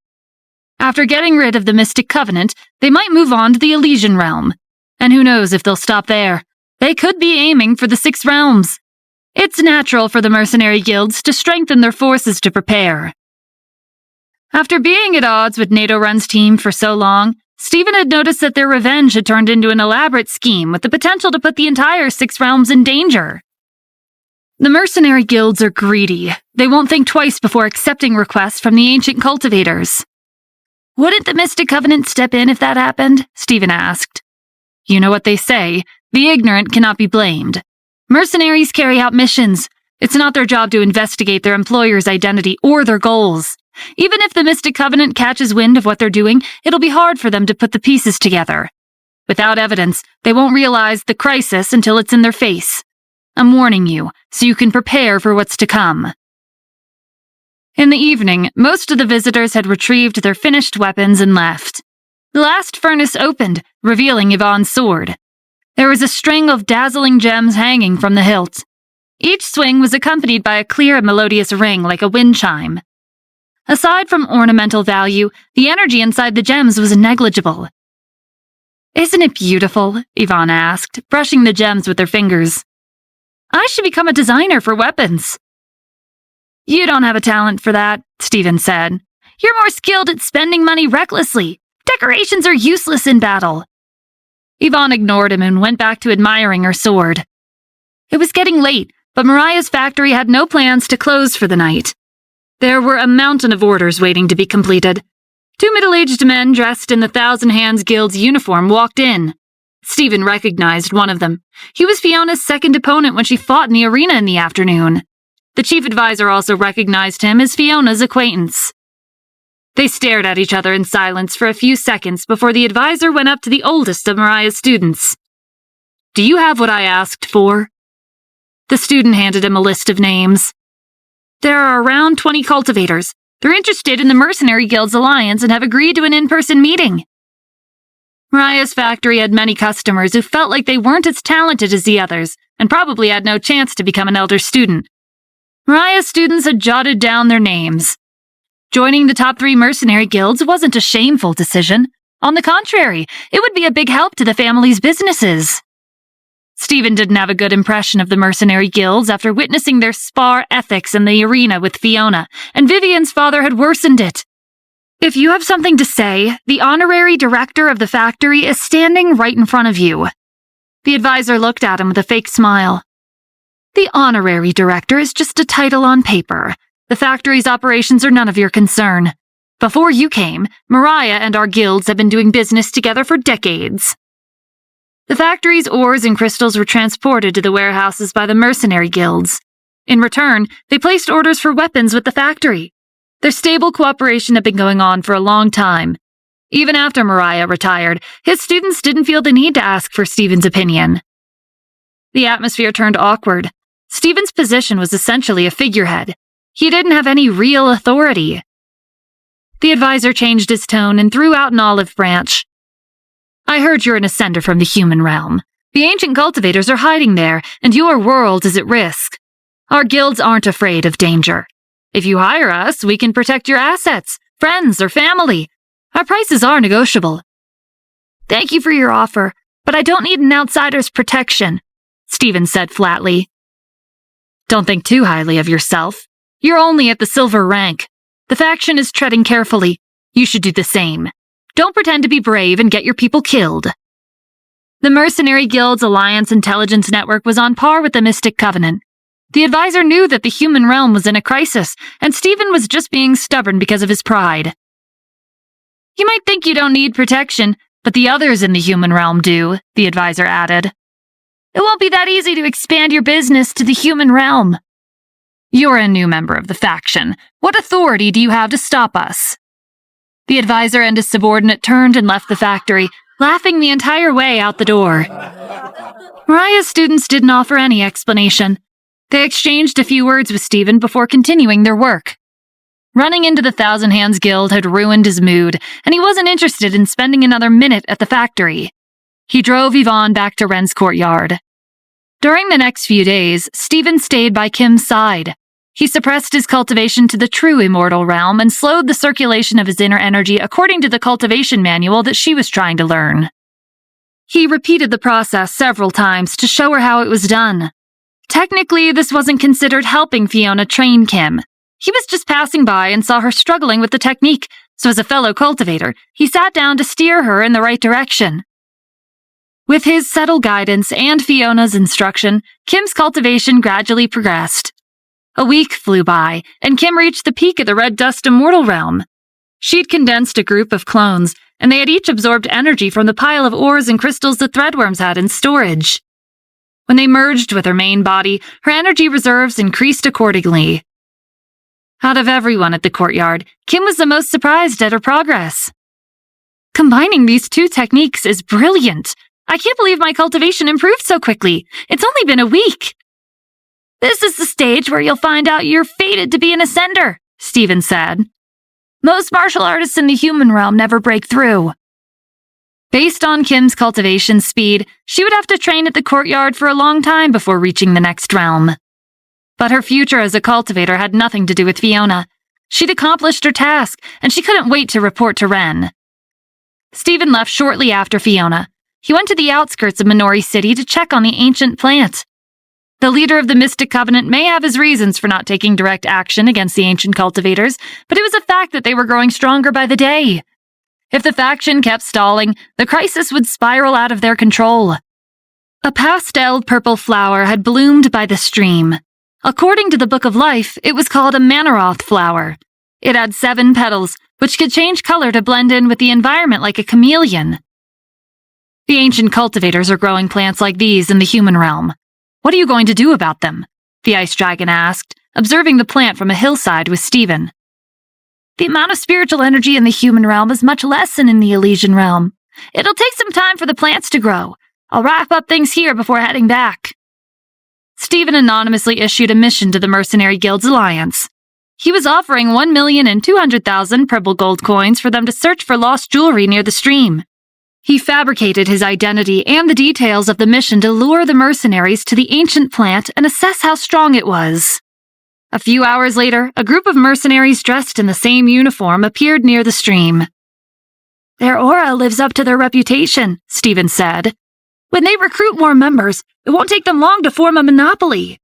After getting rid of the Mystic Covenant, they might move on to the Elysian Realm. And who knows if they'll stop there. They could be aiming for the 6 realms. It's natural for the mercenary guilds to strengthen their forces to prepare. After being at odds with NATO-Run's team for so long, Stephen had noticed that their revenge had turned into an elaborate scheme with the potential to put the entire 6 realms in danger. The mercenary guilds are greedy. They won't think twice before accepting requests from the Ancient Cultivators. Wouldn't the Mystic Covenant step in if that happened? Stephen asked. You know what they say, the ignorant cannot be blamed. Mercenaries carry out missions. It's not their job to investigate their employer's identity or their goals. Even if the Mystic Covenant catches wind of what they're doing, it'll be hard for them to put the pieces together. Without evidence, they won't realize the crisis until it's in their face. I'm warning you, so you can prepare for what's to come. In the evening, most of the visitors had retrieved their finished weapons and left. The last furnace opened, revealing Yvonne's sword. There was a string of dazzling gems hanging from the hilt. Each swing was accompanied by a clear and melodious ring like a wind chime. Aside from ornamental value, the energy inside the gems was negligible. Isn't it beautiful? Yvonne asked, brushing the gems with her fingers. I should become a designer for weapons. You don't have a talent for that, Stephen said. You're more skilled at spending money recklessly. Decorations are useless in battle. Yvonne ignored him and went back to admiring her sword. It was getting late, but Mariah's factory had no plans to close for the night. There were a mountain of orders waiting to be completed. 2 middle-aged men dressed in the Thousand Hands Guild's uniform walked in. Stephen recognized one of them. He was Fiona's second opponent when she fought in the arena in the afternoon. The chief advisor also recognized him as Fiona's acquaintance. They stared at each other in silence for a few seconds before the advisor went up to the oldest of Mariah's students. Do you have what I asked for? The student handed him a list of names. There are around 20 cultivators. They're interested in the Mercenary Guild's alliance and have agreed to an in-person meeting. Mariah's factory had many customers who felt like they weren't as talented as the others and probably had no chance to become an elder student. Mariah's students had jotted down their names. Joining the top 3 mercenary guilds wasn't a shameful decision. On the contrary, it would be a big help to the family's businesses. Stephen didn't have a good impression of the mercenary guilds after witnessing their spar ethics in the arena with Fiona, and Vivian's father had worsened it. If you have something to say, the honorary director of the factory is standing right in front of you. The advisor looked at him with a fake smile. The honorary director is just a title on paper. The factory's operations are none of your concern. Before you came, Mariah and our guilds have been doing business together for decades. The factory's ores and crystals were transported to the warehouses by the mercenary guilds. In return, they placed orders for weapons with the factory. Their stable cooperation had been going on for a long time. Even after Mariah retired, his students didn't feel the need to ask for Stephen's opinion. The atmosphere turned awkward. Stephen's position was essentially a figurehead. He didn't have any real authority. The advisor changed his tone and threw out an olive branch. I heard you're an ascender from the human realm. The ancient cultivators are hiding there, and your world is at risk. Our guilds aren't afraid of danger. If you hire us, we can protect your assets, friends, or family. Our prices are negotiable. Thank you for your offer, but I don't need an outsider's protection, Stephen said flatly. Don't think too highly of yourself. You're only at the silver rank. The faction is treading carefully. You should do the same. Don't pretend to be brave and get your people killed. The Mercenary Guild's Alliance Intelligence Network was on par with the Mystic Covenant. The advisor knew that the human realm was in a crisis, and Stephen was just being stubborn because of his pride. You might think you don't need protection, but the others in the human realm do, the advisor added. It won't be that easy to expand your business to the human realm. You're a new member of the faction. What authority do you have to stop us? The advisor and his subordinate turned and left the factory, laughing the entire way out the door. Mariah's students didn't offer any explanation. They exchanged a few words with Stephen before continuing their work. Running into the Thousand Hands Guild had ruined his mood, and he wasn't interested in spending another minute at the factory. He drove Yvonne back to Ren's courtyard. During the next few days, Stephen stayed by Kim's side. He suppressed his cultivation to the true immortal realm and slowed the circulation of his inner energy according to the cultivation manual that she was trying to learn. He repeated the process several times to show her how it was done. Technically, this wasn't considered helping Fiona train Kim. He was just passing by and saw her struggling with the technique, so as a fellow cultivator, he sat down to steer her in the right direction. With his subtle guidance and Fiona's instruction, Kim's cultivation gradually progressed. A week flew by, and Kim reached the peak of the Red Dust Immortal Realm. She'd condensed a group of clones, and they had each absorbed energy from the pile of ores and crystals the Threadworms had in storage. When they merged with her main body, her energy reserves increased accordingly. Out of everyone at the courtyard, Kim was the most surprised at her progress. Combining these two techniques is brilliant. I can't believe my cultivation improved so quickly. It's only been a week. This is the stage where you'll find out you're fated to be an ascender, Stephen said. Most martial artists in the human realm never break through. Based on Kim's cultivation speed, she would have to train at the courtyard for a long time before reaching the next realm. But her future as a cultivator had nothing to do with Fiona. She'd accomplished her task, and she couldn't wait to report to Ren. Stephen left shortly after Fiona. He went to the outskirts of Minori City to check on the ancient plant. The leader of the Mystic Covenant may have his reasons for not taking direct action against the ancient cultivators, but it was a fact that they were growing stronger by the day. If the faction kept stalling, the crisis would spiral out of their control. A pastel purple flower had bloomed by the stream. According to the Book of Life, it was called a Manaroth flower. It had 7 petals, which could change color to blend in with the environment like a chameleon. The ancient cultivators are growing plants like these in the human realm. What are you going to do about them? The ice dragon asked, observing the plant from a hillside with Stephen. The amount of spiritual energy in the human realm is much less than in the Elysian realm. It'll take some time for the plants to grow. I'll wrap up things here before heading back. Stephen anonymously issued a mission to the Mercenary Guild's Alliance. He was offering 1,200,000 purple gold coins for them to search for lost jewelry near the stream. He fabricated his identity and the details of the mission to lure the mercenaries to the ancient plant and assess how strong it was. A few hours later, a group of mercenaries dressed in the same uniform appeared near the stream. Their aura lives up to their reputation, Stephen said. When they recruit more members, it won't take them long to form a monopoly.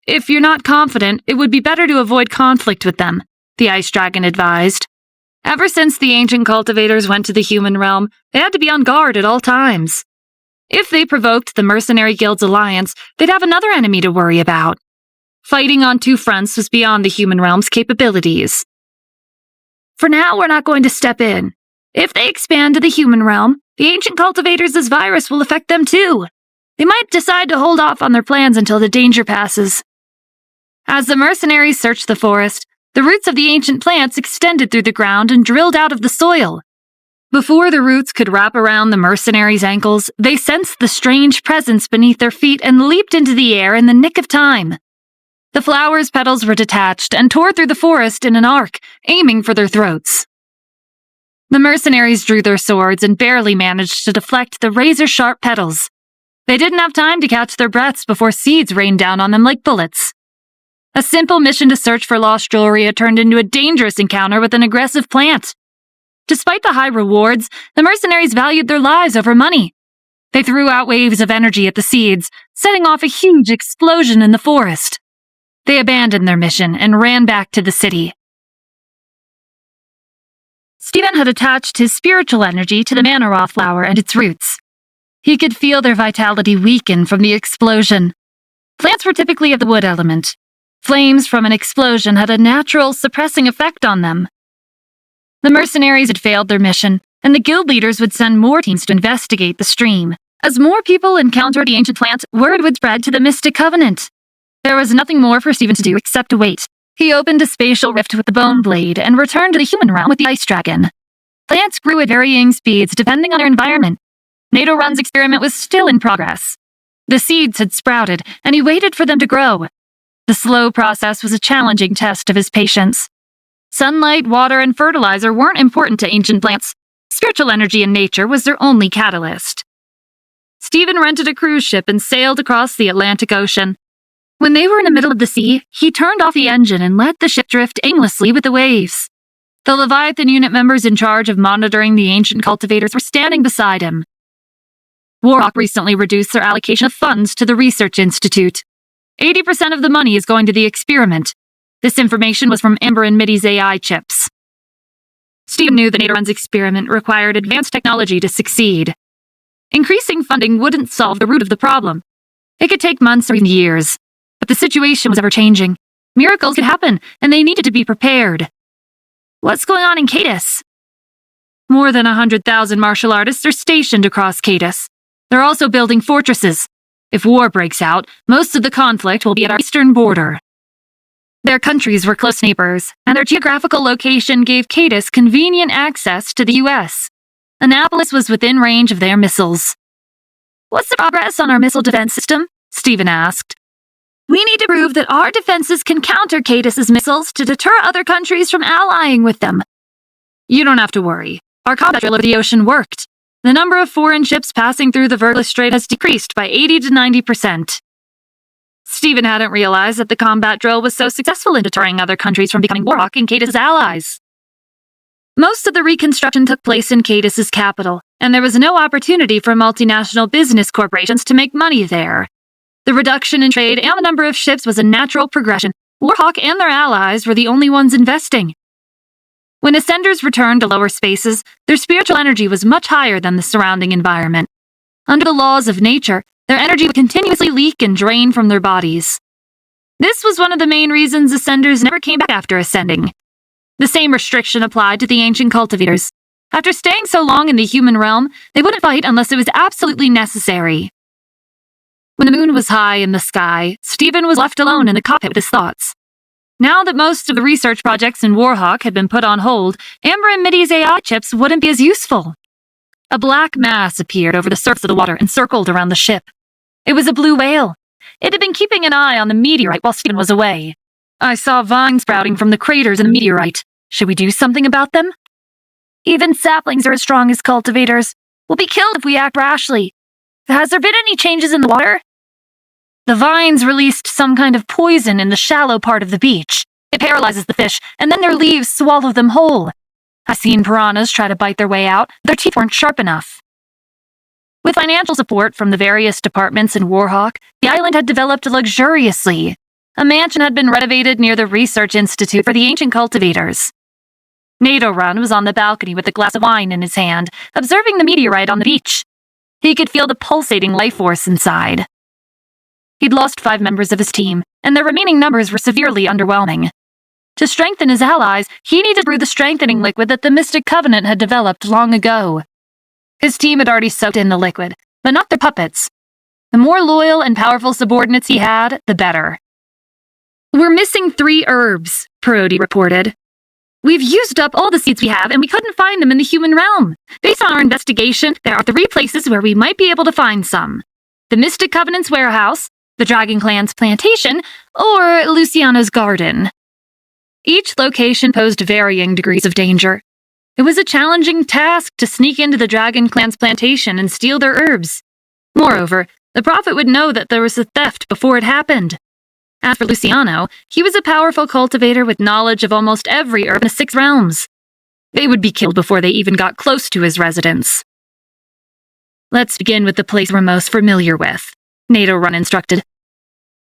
If you're not confident, it would be better to avoid conflict with them, the ice dragon advised. Ever since the ancient cultivators went to the human realm, they had to be on guard at all times. If they provoked the Mercenary Guild's alliance, they'd have another enemy to worry about. Fighting on 2 fronts was beyond the human realm's capabilities. For now, we're not going to step in. If they expand to the human realm, the ancient cultivators' virus will affect them too. They might decide to hold off on their plans until the danger passes. As the mercenaries searched the forest, the roots of the ancient plants extended through the ground and drilled out of the soil. Before the roots could wrap around the mercenaries' ankles, they sensed the strange presence beneath their feet and leaped into the air in the nick of time. The flowers' petals were detached and tore through the forest in an arc, aiming for their throats. The mercenaries drew their swords and barely managed to deflect the razor-sharp petals. They didn't have time to catch their breaths before seeds rained down on them like bullets. A simple mission to search for lost jewelry had turned into a dangerous encounter with an aggressive plant. Despite the high rewards, the mercenaries valued their lives over money. They threw out waves of energy at the seeds, setting off a huge explosion in the forest. They abandoned their mission and ran back to the city. Stephen had attached his spiritual energy to the manora flower and its roots. He could feel their vitality weaken from the explosion. Plants were typically of the wood element. Flames from an explosion had a natural suppressing effect on them. The mercenaries had failed their mission, and the guild leaders would send more teams to investigate the stream. As more people encountered the ancient plant, word would spread to the Mystic Covenant. There was nothing more for Stephen to do except to wait. He opened a spatial rift with the bone blade and returned to the human realm with the ice dragon. Plants grew at varying speeds depending on their environment. Nadorun's experiment was still in progress. The seeds had sprouted, and he waited for them to grow. The slow process was a challenging test of his patience. Sunlight, water, and fertilizer weren't important to ancient plants. Spiritual energy in nature was their only catalyst. Stephen rented a cruise ship and sailed across the Atlantic Ocean. When they were in the middle of the sea, he turned off the engine and let the ship drift aimlessly with the waves. The Leviathan unit members in charge of monitoring the ancient cultivators were standing beside him. Warhawk recently reduced their allocation of funds to the Research Institute. 80% of the money is going to the experiment. This information was from Amber and Mitty's AI chips. Stephen knew that Nadorun's experiment required advanced technology to succeed. Increasing funding wouldn't solve the root of the problem. It could take months or even years. But the situation was ever-changing. Miracles could happen, and they needed to be prepared. What's going on in Cadus? More than 100,000 martial artists are stationed across Cadus. They're also building fortresses. If war breaks out, most of the conflict will be at our eastern border. Their countries were close neighbors, and their geographical location gave Cadus convenient access to the U.S. Annapolis was within range of their missiles. What's the progress on our missile defense system? Stephen asked. We need to prove that our defenses can counter Cadus's missiles to deter other countries from allying with them. You don't have to worry. Our combat drill over the ocean worked. The number of foreign ships passing through the Verglas Strait has decreased by 80 to 90%. Stephen hadn't realized that the combat drill was so successful in deterring other countries from becoming Warhawk and Cadus's allies. Most of the reconstruction took place in Cadus's capital, and there was no opportunity for multinational business corporations to make money there. The reduction in trade and the number of ships was a natural progression. Warhawk and their allies were the only ones investing. When ascenders returned to lower spaces, their spiritual energy was much higher than the surrounding environment. Under the laws of nature, their energy would continuously leak and drain from their bodies. This was one of the main reasons ascenders never came back after ascending. The same restriction applied to the ancient cultivators. After staying so long in the human realm, they wouldn't fight unless it was absolutely necessary. When the moon was high in the sky, Stephen was left alone in the cockpit with his thoughts. Now that most of the research projects in Warhawk had been put on hold, Amber and Mitty's AI chips wouldn't be as useful. A black mass appeared over the surface of the water and circled around the ship. It was a blue whale. It had been keeping an eye on the meteorite while Stephen was away. I saw vines sprouting from the craters in the meteorite. Should we do something about them? Even saplings are as strong as cultivators. We'll be killed if we act rashly. Has there been any changes in the water? The vines released some kind of poison in the shallow part of the beach. It paralyzes the fish, and then their leaves swallow them whole. I've seen piranhas try to bite their way out. Their teeth weren't sharp enough. With financial support from the various departments in Warhawk, the island had developed luxuriously. A mansion had been renovated near the Research Institute for the ancient cultivators. Nadorun was on the balcony with a glass of wine in his hand, observing the meteorite on the beach. He could feel the pulsating life force inside. He'd lost 5 members of his team, and the remaining numbers were severely underwhelming. To strengthen his allies, he needed to brew the strengthening liquid that the Mystic Covenant had developed long ago. His team had already soaked in the liquid, but not their puppets. The more loyal and powerful subordinates he had, the better. We're missing 3 herbs, Parodi reported. We've used up all the seeds we have, and we couldn't find them in the human realm. Based on our investigation, there are 3 places where we might be able to find some. The Mystic Covenant's warehouse, the Dragon Clan's plantation, or Luciana's garden. Each location posed varying degrees of danger. It was a challenging task to sneak into the Dragon Clan's plantation and steal their herbs. Moreover, the Prophet would know that there was a theft before it happened. As for Luciano, he was a powerful cultivator with knowledge of almost every herb in the 6 realms. They would be killed before they even got close to his residence. Let's begin with the place we're most familiar with, NATO Run instructed.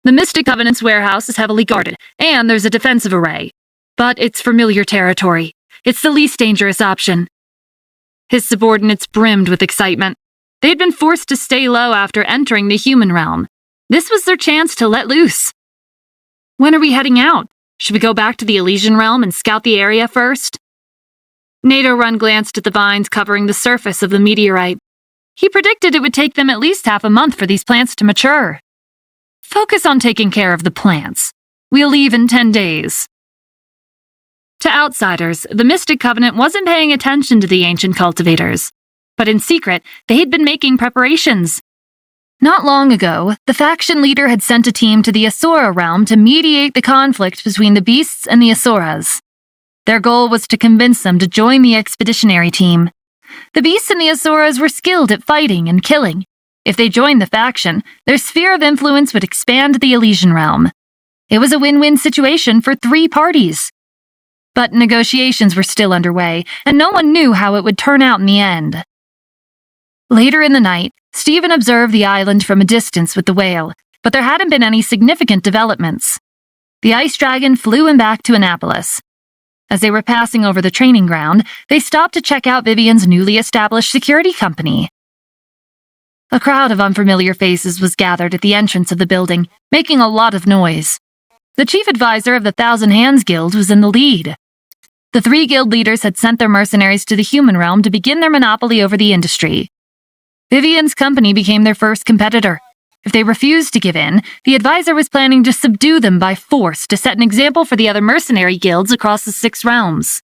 The Mystic Covenant's warehouse is heavily guarded, and there's a defensive array. But it's familiar territory. It's the least dangerous option. His subordinates brimmed with excitement. They'd been forced to stay low after entering the human realm. This was their chance to let loose. When are we heading out? Should we go back to the Elysian realm and scout the area first? NATO Run glanced at the vines covering the surface of the meteorite. He predicted it would take them at least half a month for these plants to mature. Focus on taking care of the plants. We'll leave in 10 days. To outsiders, the Mystic Covenant wasn't paying attention to the ancient cultivators. But in secret, they had been making preparations. Not long ago, the faction leader had sent a team to the Asura realm to mediate the conflict between the beasts and the Asuras. Their goal was to convince them to join the expeditionary team. The beasts and the Asuras were skilled at fighting and killing. If they joined the faction, their sphere of influence would expand the Elysian realm. It was a win-win situation for 3 parties. But negotiations were still underway, and no one knew how it would turn out in the end. Later in the night, Stephen observed the island from a distance with the whale, but there hadn't been any significant developments. The ice dragon flew him back to Annapolis. As they were passing over the training ground, they stopped to check out Vivian's newly established security company. A crowd of unfamiliar faces was gathered at the entrance of the building, making a lot of noise. The chief advisor of the Thousand Hands Guild was in the lead. The 3 guild leaders had sent their mercenaries to the human realm to begin their monopoly over the industry. Vivian's company became their first competitor. If they refused to give in, the advisor was planning to subdue them by force to set an example for the other mercenary guilds across the 6 realms.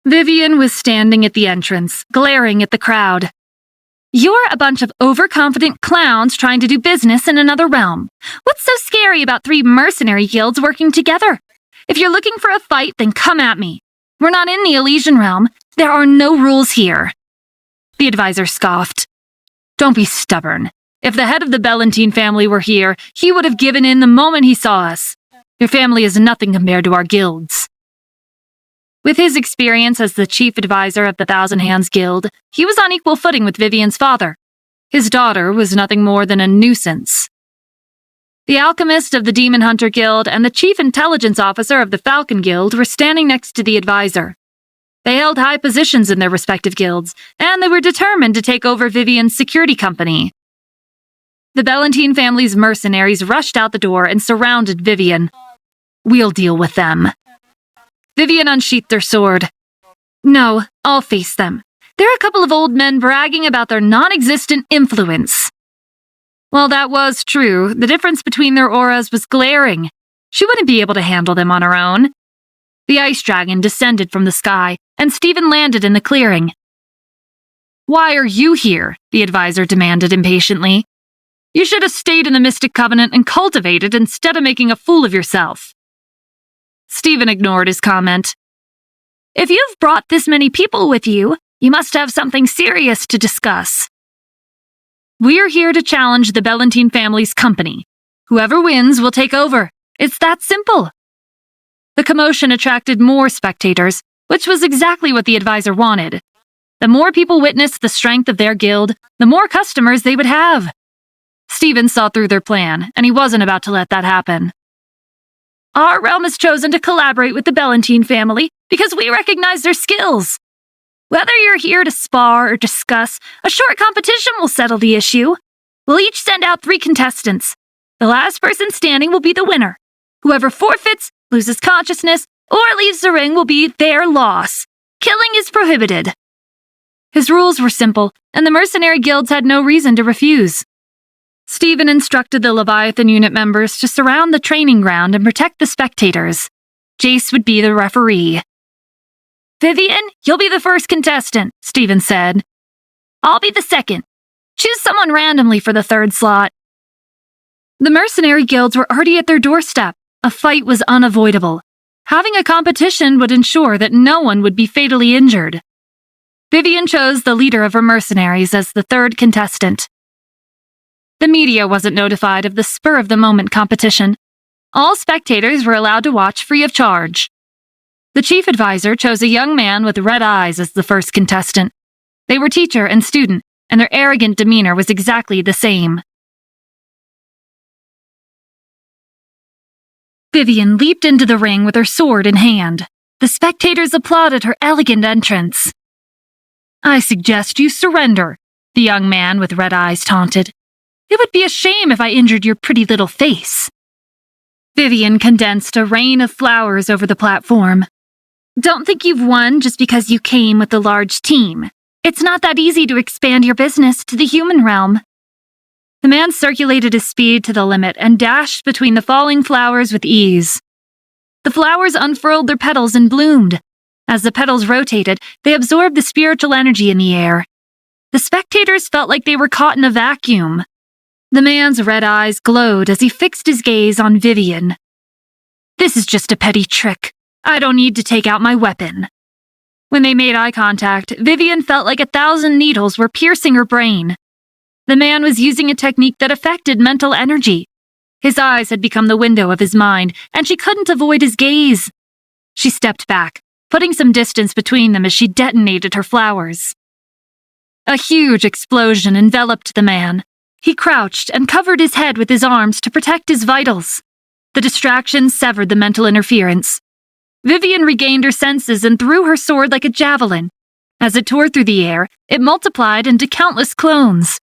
Vivian was standing at the entrance, glaring at the crowd. You're a bunch of overconfident clowns trying to do business in another realm. What's so scary about 3 mercenary guilds working together? If you're looking for a fight, then come at me. We're not in the Elysian realm. There are no rules here. The advisor scoffed. Don't be stubborn. If the head of the Bellantine family were here, he would have given in the moment he saw us. Your family is nothing compared to our guilds. With his experience as the chief advisor of the Thousand Hands Guild, he was on equal footing with Vivian's father. His daughter was nothing more than a nuisance. The alchemist of the Demon Hunter Guild and the chief intelligence officer of the Falcon Guild were standing next to the advisor. They held high positions in their respective guilds, and they were determined to take over Vivian's security company. The Bellantine family's mercenaries rushed out the door and surrounded Vivian. We'll deal with them. Vivian unsheathed their sword. No, I'll face them. They're a couple of old men bragging about their non-existent influence. While that was true, the difference between their auras was glaring. She wouldn't be able to handle them on her own. The ice dragon descended from the sky, and Stephen landed in the clearing. Why are you here? The advisor demanded impatiently. You should have stayed in the Mystic Covenant and cultivated instead of making a fool of yourself. Stephen ignored his comment. If you've brought this many people with you, you must have something serious to discuss. We're here to challenge the Bellantine family's company. Whoever wins will take over. It's that simple. The commotion attracted more spectators, which was exactly what the advisor wanted. The more people witnessed the strength of their guild, the more customers they would have. Stephen saw through their plan, and he wasn't about to let that happen. Our realm has chosen to collaborate with the Bellantine family because we recognize their skills. Whether you're here to spar or discuss, a short competition will settle the issue. We'll each send out 3 contestants. The last person standing will be the winner. Whoever forfeits, loses consciousness, or leaves the ring will be their loss. Killing is prohibited. His rules were simple, and the mercenary guilds had no reason to refuse. Stephen instructed the Leviathan unit members to surround the training ground and protect the spectators. Jace would be the referee. Vivian, you'll be the first contestant, Stephen said. I'll be the second. Choose someone randomly for the third slot. The mercenary guilds were already at their doorstep. A fight was unavoidable. Having a competition would ensure that no one would be fatally injured. Vivian chose the leader of her mercenaries as the third contestant. The media wasn't notified of the spur-of-the-moment competition. All spectators were allowed to watch free of charge. The chief advisor chose a young man with red eyes as the first contestant. They were teacher and student, and their arrogant demeanor was exactly the same. Vivian leaped into the ring with her sword in hand. The spectators applauded her elegant entrance. I suggest you surrender, the young man with red eyes taunted. It would be a shame if I injured your pretty little face. Vivian condensed a rain of flowers over the platform. Don't think you've won just because you came with a large team. It's not that easy to expand your business to the human realm. The man circulated his speed to the limit and dashed between the falling flowers with ease. The flowers unfurled their petals and bloomed. As the petals rotated, they absorbed the spiritual energy in the air. The spectators felt like they were caught in a vacuum. The man's red eyes glowed as he fixed his gaze on Vivian. This is just a petty trick. I don't need to take out my weapon. When they made eye contact, Vivian felt like 1,000 needles were piercing her brain. The man was using a technique that affected mental energy. His eyes had become the window of his mind, and she couldn't avoid his gaze. She stepped back, putting some distance between them as she detonated her flowers. A huge explosion enveloped the man. He crouched and covered his head with his arms to protect his vitals. The distraction severed the mental interference. Vivian regained her senses and threw her sword like a javelin. As it tore through the air, it multiplied into countless clones.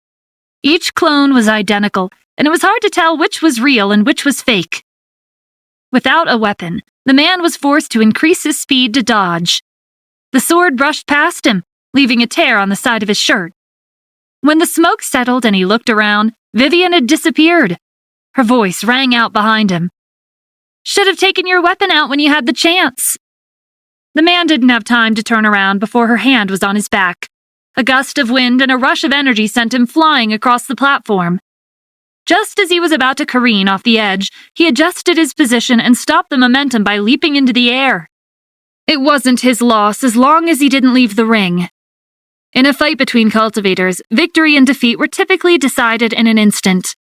Each clone was identical, and it was hard to tell which was real and which was fake. Without a weapon, the man was forced to increase his speed to dodge. The sword brushed past him, leaving a tear on the side of his shirt. When the smoke settled and he looked around, Vivian had disappeared. Her voice rang out behind him. Should have taken your weapon out when you had the chance. The man didn't have time to turn around before her hand was on his back. A gust of wind and a rush of energy sent him flying across the platform. Just as he was about to careen off the edge, he adjusted his position and stopped the momentum by leaping into the air. It wasn't his loss as long as he didn't leave the ring. In a fight between cultivators, victory and defeat were typically decided in an instant.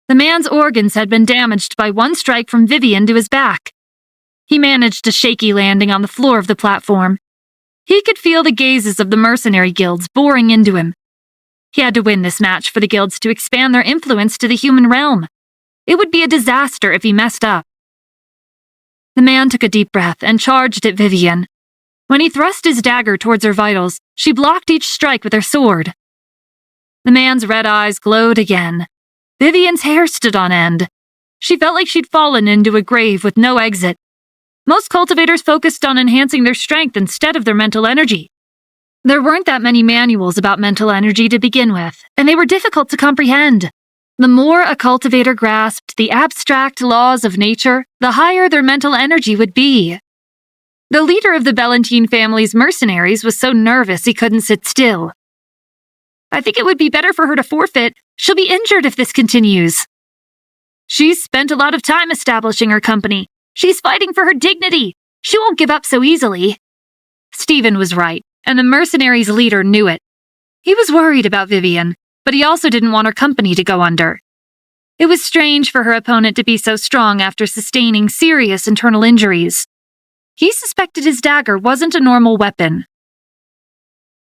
The man's organs had been damaged by one strike from Vivian to his back. He managed a shaky landing on the floor of the platform. He could feel the gazes of the mercenary guilds boring into him. He had to win this match for the guilds to expand their influence to the human realm. It would be a disaster if he messed up. The man took a deep breath and charged at Vivian. When he thrust his dagger towards her vitals, she blocked each strike with her sword. The man's red eyes glowed again. Vivian's hair stood on end. She felt like she'd fallen into a grave with no exit. Most cultivators focused on enhancing their strength instead of their mental energy. There weren't that many manuals about mental energy to begin with, and they were difficult to comprehend. The more a cultivator grasped the abstract laws of nature, the higher their mental energy would be. The leader of the Bellantine family's mercenaries was so nervous he couldn't sit still. I think it would be better for her to forfeit. She'll be injured if this continues. She's spent a lot of time establishing her company. She's fighting for her dignity. She won't give up so easily. Stephen was right, and the mercenaries' leader knew it. He was worried about Vivian, but he also didn't want her company to go under. It was strange for her opponent to be so strong after sustaining serious internal injuries. He suspected his dagger wasn't a normal weapon.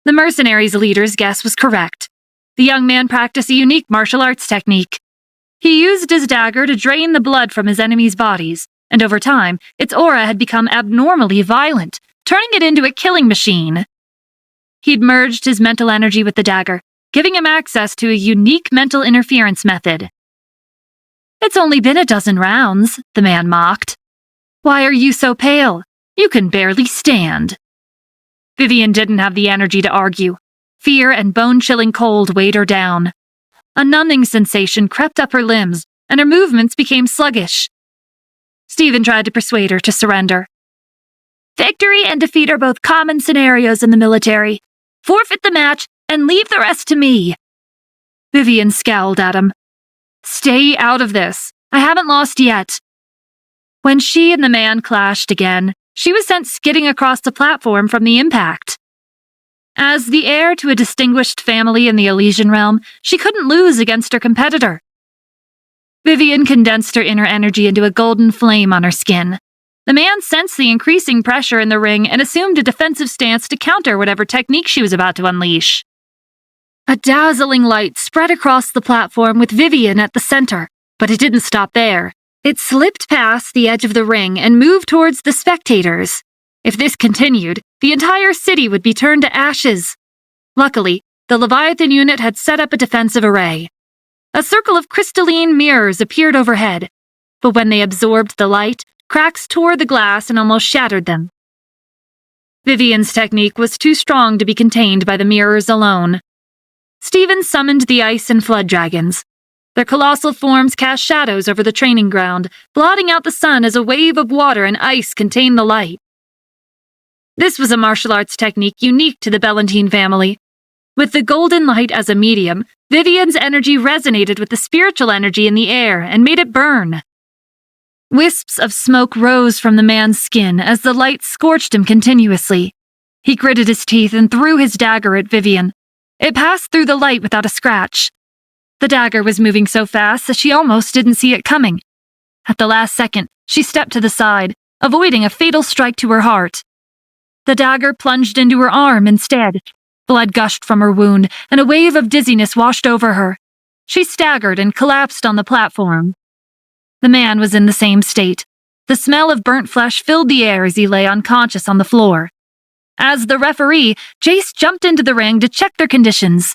The mercenaries' leader's guess was correct. The young man practiced a unique martial arts technique. He used his dagger to drain the blood from his enemies' bodies, and over time, its aura had become abnormally violent, turning it into a killing machine. He'd merged his mental energy with the dagger, giving him access to a unique mental interference method. It's only been a dozen rounds, the man mocked. Why are you so pale? You can barely stand. Vivian didn't have the energy to argue. Fear and bone-chilling cold weighed her down. A numbing sensation crept up her limbs, and her movements became sluggish. Stephen tried to persuade her to surrender. Victory and defeat are both common scenarios in the military. Forfeit the match and leave the rest to me. Vivian scowled at him. Stay out of this. I haven't lost yet. When she and the man clashed again, she was sent skidding across the platform from the impact. As the heir to a distinguished family in the Elysian realm, she couldn't lose against her competitor. Vivian condensed her inner energy into a golden flame on her skin. The man sensed the increasing pressure in the ring and assumed a defensive stance to counter whatever technique she was about to unleash. A dazzling light spread across the platform with Vivian at the center, but it didn't stop there. It slipped past the edge of the ring and moved towards the spectators. If this continued, the entire city would be turned to ashes. Luckily, the Leviathan unit had set up a defensive array. A circle of crystalline mirrors appeared overhead, but when they absorbed the light, cracks tore the glass and almost shattered them. Vivian's technique was too strong to be contained by the mirrors alone. Stephen summoned the ice and flood dragons. Their colossal forms cast shadows over the training ground, blotting out the sun as a wave of water and ice contained the light. This was a martial arts technique unique to the Bellantine family. With the golden light as a medium, Vivian's energy resonated with the spiritual energy in the air and made it burn. Wisps of smoke rose from the man's skin as the light scorched him continuously. He gritted his teeth and threw his dagger at Vivian. It passed through the light without a scratch. The dagger was moving so fast that she almost didn't see it coming. At the last second, she stepped to the side, avoiding a fatal strike to her heart. The dagger plunged into her arm instead. Blood gushed from her wound, and a wave of dizziness washed over her. She staggered and collapsed on the platform. The man was in the same state. The smell of burnt flesh filled the air as he lay unconscious on the floor. As the referee, Jace jumped into the ring to check their conditions.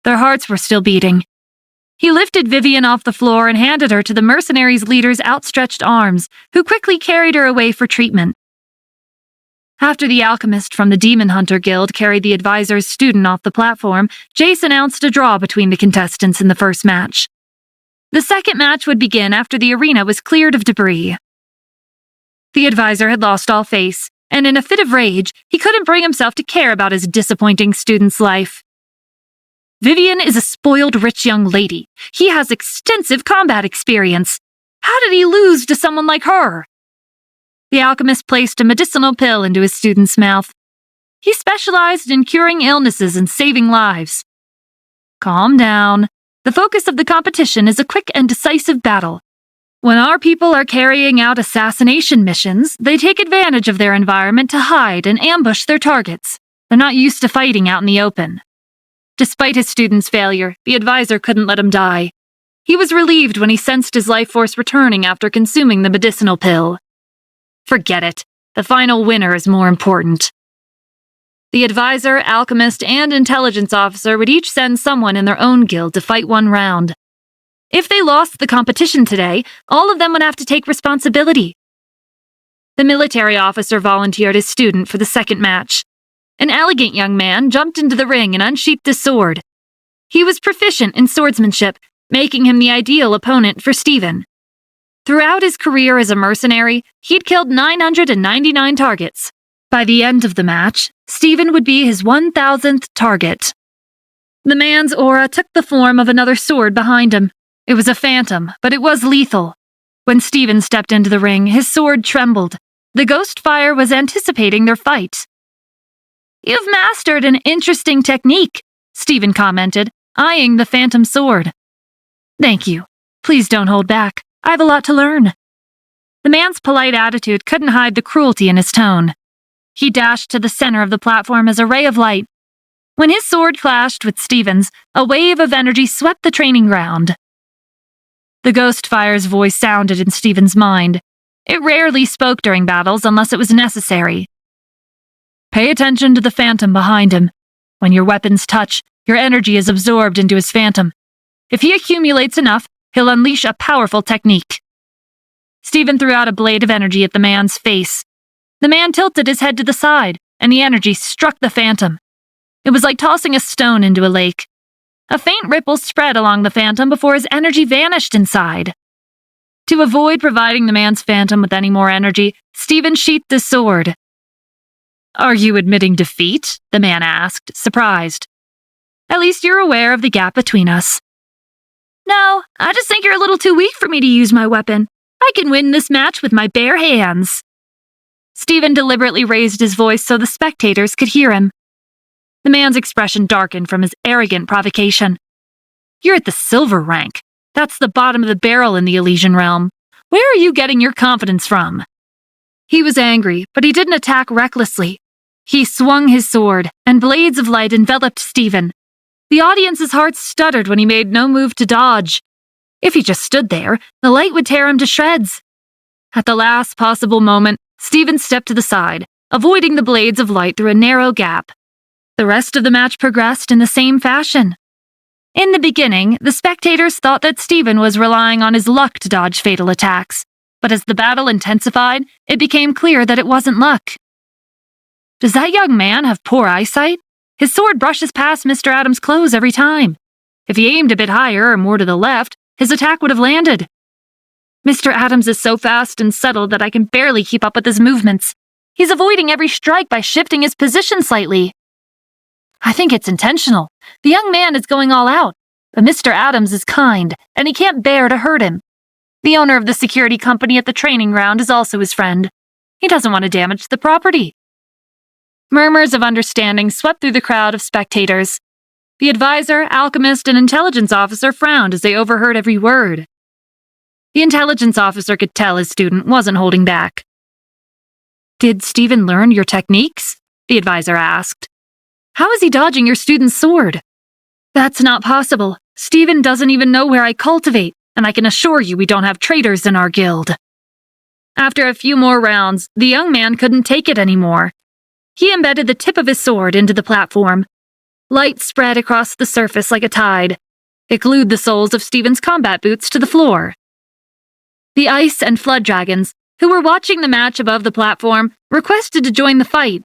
Their hearts were still beating. He lifted Vivian off the floor and handed her to the mercenaries' leader's outstretched arms, who quickly carried her away for treatment. After the alchemist from the Demon Hunter Guild carried the advisor's student off the platform, Jace announced a draw between the contestants in the first match. The second match would begin after the arena was cleared of debris. The advisor had lost all face, and in a fit of rage, he couldn't bring himself to care about his disappointing student's life. Vivian is a spoiled rich young lady. He has extensive combat experience. How did he lose to someone like her? The alchemist placed a medicinal pill into his student's mouth. He specialized in curing illnesses and saving lives. Calm down. The focus of the competition is a quick and decisive battle. When our people are carrying out assassination missions, they take advantage of their environment to hide and ambush their targets. They're not used to fighting out in the open. Despite his student's failure, the advisor couldn't let him die. He was relieved when he sensed his life force returning after consuming the medicinal pill. Forget it. The final winner is more important. The advisor, alchemist, and intelligence officer would each send someone in their own guild to fight one round. If they lost the competition today, all of them would have to take responsibility. The military officer volunteered his student for the second match. An elegant young man jumped into the ring and unsheathed his sword. He was proficient in swordsmanship, making him the ideal opponent for Stephen. Throughout his career as a mercenary, he'd killed 999 targets. By the end of the match, Stephen would be his 1,000th target. The man's aura took the form of another sword behind him. It was a phantom, but it was lethal. When Stephen stepped into the ring, his sword trembled. The ghost fire was anticipating their fight. "You've mastered an interesting technique," Stephen commented, eyeing the phantom sword. "Thank you. Please don't hold back. I have a lot to learn." The man's polite attitude couldn't hide the cruelty in his tone. He dashed to the center of the platform as a ray of light. When his sword clashed with Stephen's, a wave of energy swept the training ground. The ghost fire's voice sounded in Stephen's mind. It rarely spoke during battles unless it was necessary. Pay attention to the phantom behind him. When your weapons touch, your energy is absorbed into his phantom. If he accumulates enough, he'll unleash a powerful technique. Stephen threw out a blade of energy at the man's face. The man tilted his head to the side, and the energy struck the phantom. It was like tossing a stone into a lake. A faint ripple spread along the phantom before his energy vanished inside. To avoid providing the man's phantom with any more energy, Stephen sheathed his sword. Are you admitting defeat? The man asked, surprised. At least you're aware of the gap between us. No, I just think you're a little too weak for me to use my weapon. I can win this match with my bare hands. Stephen deliberately raised his voice so the spectators could hear him. The man's expression darkened from his arrogant provocation. You're at the silver rank. That's the bottom of the barrel in the Elysian realm. Where are you getting your confidence from? He was angry, but he didn't attack recklessly. He swung his sword, and blades of light enveloped Stephen. The audience's hearts stuttered when he made no move to dodge. If he just stood there, the light would tear him to shreds. At the last possible moment, Stephen stepped to the side, avoiding the blades of light through a narrow gap. The rest of the match progressed in the same fashion. In the beginning, the spectators thought that Stephen was relying on his luck to dodge fatal attacks, but as the battle intensified, it became clear that it wasn't luck. Does that young man have poor eyesight? His sword brushes past Mr. Adams' clothes every time. If he aimed a bit higher or more to the left, his attack would have landed. Mr. Adams is so fast and subtle that I can barely keep up with his movements. He's avoiding every strike by shifting his position slightly. I think it's intentional. The young man is going all out, but Mr. Adams is kind, and he can't bear to hurt him. The owner of the security company at the training ground is also his friend. He doesn't want to damage the property. Murmurs of understanding swept through the crowd of spectators. The advisor, alchemist, and intelligence officer frowned as they overheard every word. The intelligence officer could tell his student wasn't holding back. Did Stephen learn your techniques? The advisor asked. How is he dodging your student's sword? That's not possible. Stephen doesn't even know where I cultivate, and I can assure you we don't have traitors in our guild. After a few more rounds, the young man couldn't take it anymore. He embedded the tip of his sword into the platform. Light spread across the surface like a tide. It glued the soles of Stephen's combat boots to the floor. The ice and flood dragons, who were watching the match above the platform, requested to join the fight.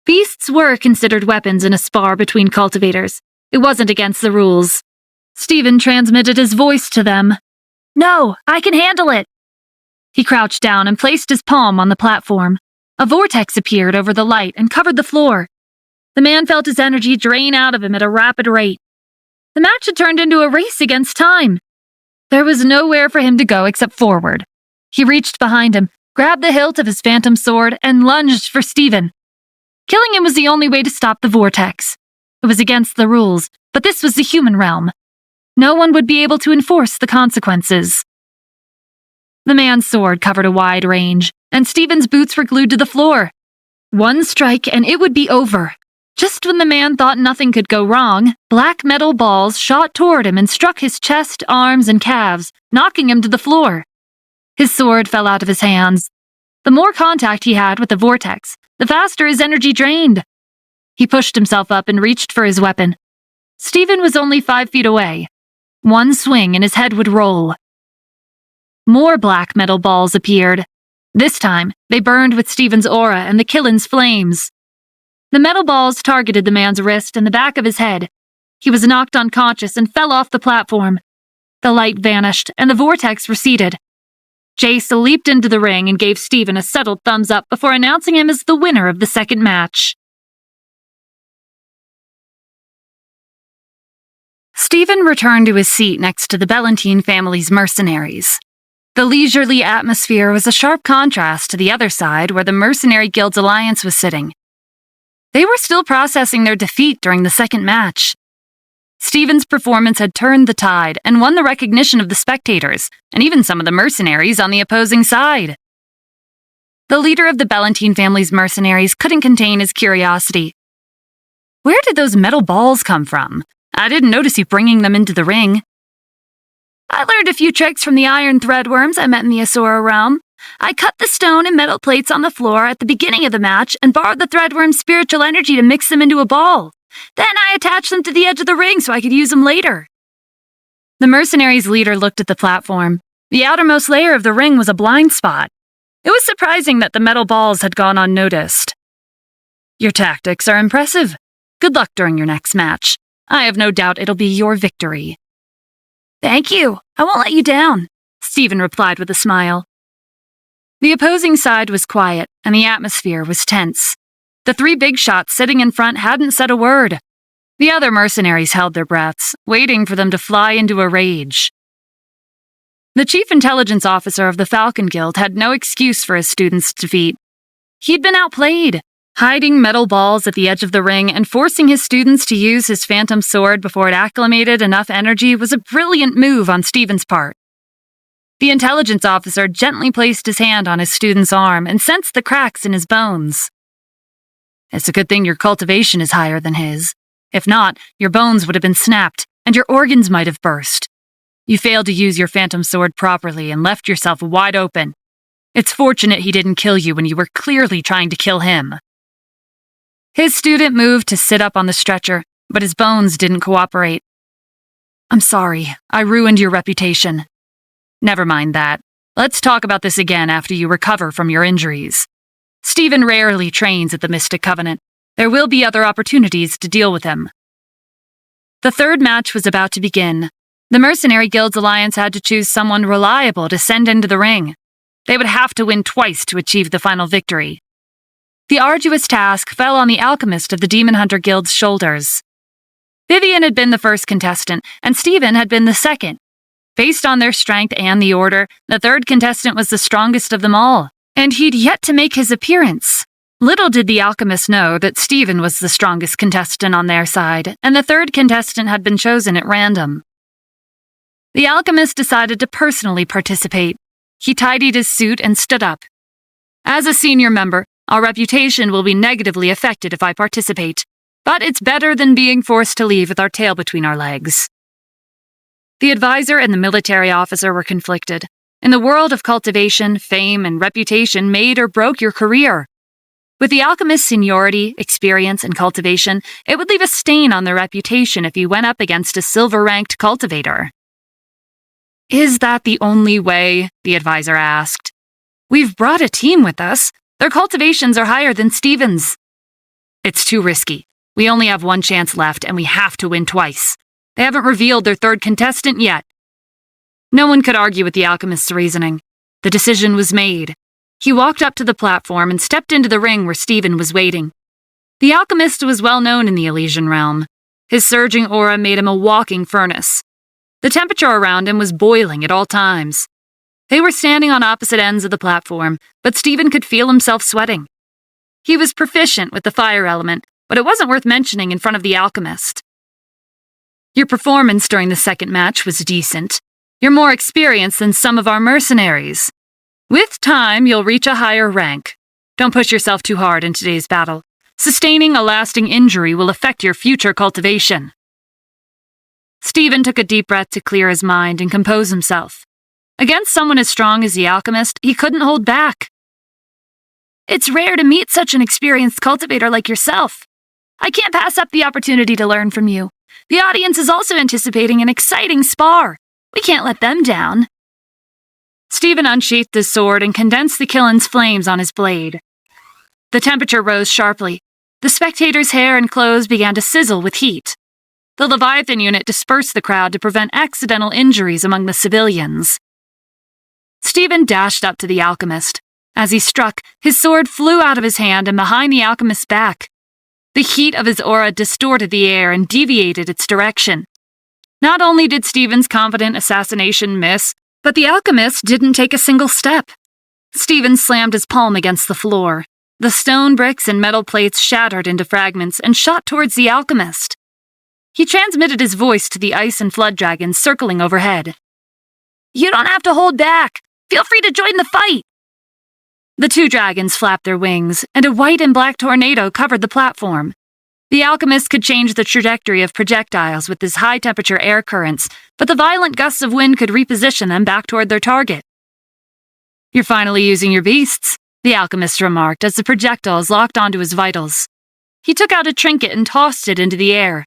Beasts were considered weapons in a spar between cultivators. It wasn't against the rules. Stephen transmitted his voice to them. No, I can handle it. He crouched down and placed his palm on the platform. A vortex appeared over the light and covered the floor. The man felt his energy drain out of him at a rapid rate. The match had turned into a race against time. There was nowhere for him to go except forward. He reached behind him, grabbed the hilt of his phantom sword, and lunged for Stephen. Killing him was the only way to stop the vortex. It was against the rules, but this was the human realm. No one would be able to enforce the consequences. The man's sword covered a wide range, and Stephen's boots were glued to the floor. One strike and it would be over. Just when the man thought nothing could go wrong, black metal balls shot toward him and struck his chest, arms, and calves, knocking him to the floor. His sword fell out of his hands. The more contact he had with the vortex, the faster his energy drained. He pushed himself up and reached for his weapon. Stephen was only 5 feet away. One swing and his head would roll. More black metal balls appeared. This time, they burned with Stephen's aura and the killin's flames. The metal balls targeted the man's wrist and the back of his head. He was knocked unconscious and fell off the platform. The light vanished and the vortex receded. Jace leaped into the ring and gave Stephen a settled thumbs up before announcing him as the winner of the second match. Stephen returned to his seat next to the Bellantine family's mercenaries. The leisurely atmosphere was a sharp contrast to the other side where the Mercenary Guild's alliance was sitting. They were still processing their defeat during the second match. Stephen's performance had turned the tide and won the recognition of the spectators, and even some of the mercenaries on the opposing side. The leader of the Bellantine family's mercenaries couldn't contain his curiosity. Where did those metal balls come from? I didn't notice you bringing them into the ring. I learned a few tricks from the iron threadworms I met in the Asura realm. I cut the stone and metal plates on the floor at the beginning of the match and borrowed the threadworm's spiritual energy to mix them into a ball. Then I attached them to the edge of the ring so I could use them later. The mercenaries' leader looked at the platform. The outermost layer of the ring was a blind spot. It was surprising that the metal balls had gone unnoticed. Your tactics are impressive. Good luck during your next match. I have no doubt it'll be your victory. Thank you. I won't let you down, Stephen replied with a smile. The opposing side was quiet, and the atmosphere was tense. The 3 big shots sitting in front hadn't said a word. The other mercenaries held their breaths, waiting for them to fly into a rage. The chief intelligence officer of the Falcon Guild had no excuse for his students' defeat. He'd been outplayed, hiding metal balls at the edge of the ring and forcing his students to use his phantom sword before it acclimated enough energy was a brilliant move on Stephen's part. The intelligence officer gently placed his hand on his student's arm and sensed the cracks in his bones. It's a good thing your cultivation is higher than his. If not, your bones would have been snapped, and your organs might have burst. You failed to use your phantom sword properly and left yourself wide open. It's fortunate he didn't kill you when you were clearly trying to kill him. His student moved to sit up on the stretcher, but his bones didn't cooperate. I'm sorry, I ruined your reputation. Never mind that. Let's talk about this again after you recover from your injuries. Stephen rarely trains at the Mystic Covenant. There will be other opportunities to deal with him. The third match was about to begin. The Mercenary Guild's alliance had to choose someone reliable to send into the ring. They would have to win twice to achieve the final victory. The arduous task fell on the alchemist of the Demon Hunter Guild's shoulders. Vivian had been the first contestant, and Stephen had been the second. Based on their strength and the order, the third contestant was the strongest of them all, and he'd yet to make his appearance. Little did the alchemist know that Stephen was the strongest contestant on their side, and the third contestant had been chosen at random. The alchemist decided to personally participate. He tidied his suit and stood up. As a senior member, our reputation will be negatively affected if I participate, but it's better than being forced to leave with our tail between our legs. The advisor and the military officer were conflicted. In the world of cultivation, fame and reputation made or broke your career. With the alchemist's seniority, experience, and cultivation, it would leave a stain on their reputation if he went up against a silver-ranked cultivator. Is that the only way? The advisor asked. We've brought a team with us. Their cultivations are higher than Stephen's. It's too risky. We only have one chance left, and we have to win twice. They haven't revealed their third contestant yet. No one could argue with the alchemist's reasoning. The decision was made. He walked up to the platform and stepped into the ring where Stephen was waiting. The alchemist was well known in the Elysian realm. His surging aura made him a walking furnace. The temperature around him was boiling at all times. They were standing on opposite ends of the platform, but Stephen could feel himself sweating. He was proficient with the fire element, but it wasn't worth mentioning in front of the alchemist. Your performance during the second match was decent. You're more experienced than some of our mercenaries. With time, you'll reach a higher rank. Don't push yourself too hard in today's battle. Sustaining a lasting injury will affect your future cultivation. Stephen took a deep breath to clear his mind and compose himself. Against someone as strong as the alchemist, he couldn't hold back. It's rare to meet such an experienced cultivator like yourself. I can't pass up the opportunity to learn from you. The audience is also anticipating an exciting spar. We can't let them down. Stephen unsheathed his sword and condensed the killin's flames on his blade. The temperature rose sharply. The spectators' hair and clothes began to sizzle with heat. The Leviathan unit dispersed the crowd to prevent accidental injuries among the civilians. Stephen dashed up to the alchemist. As he struck, his sword flew out of his hand and behind the alchemist's back. The heat of his aura distorted the air and deviated its direction. Not only did Stephen's confident assassination miss, but the alchemist didn't take a single step. Stephen slammed his palm against the floor. The stone bricks and metal plates shattered into fragments and shot towards the alchemist. He transmitted his voice to the ice and flood dragons circling overhead. You don't have to hold back. Feel free to join the fight. The 2 dragons flapped their wings, and a white and black tornado covered the platform. The alchemist could change the trajectory of projectiles with his high-temperature air currents, but the violent gusts of wind could reposition them back toward their target. You're finally using your beasts, the alchemist remarked as the projectiles locked onto his vitals. He took out a trinket and tossed it into the air.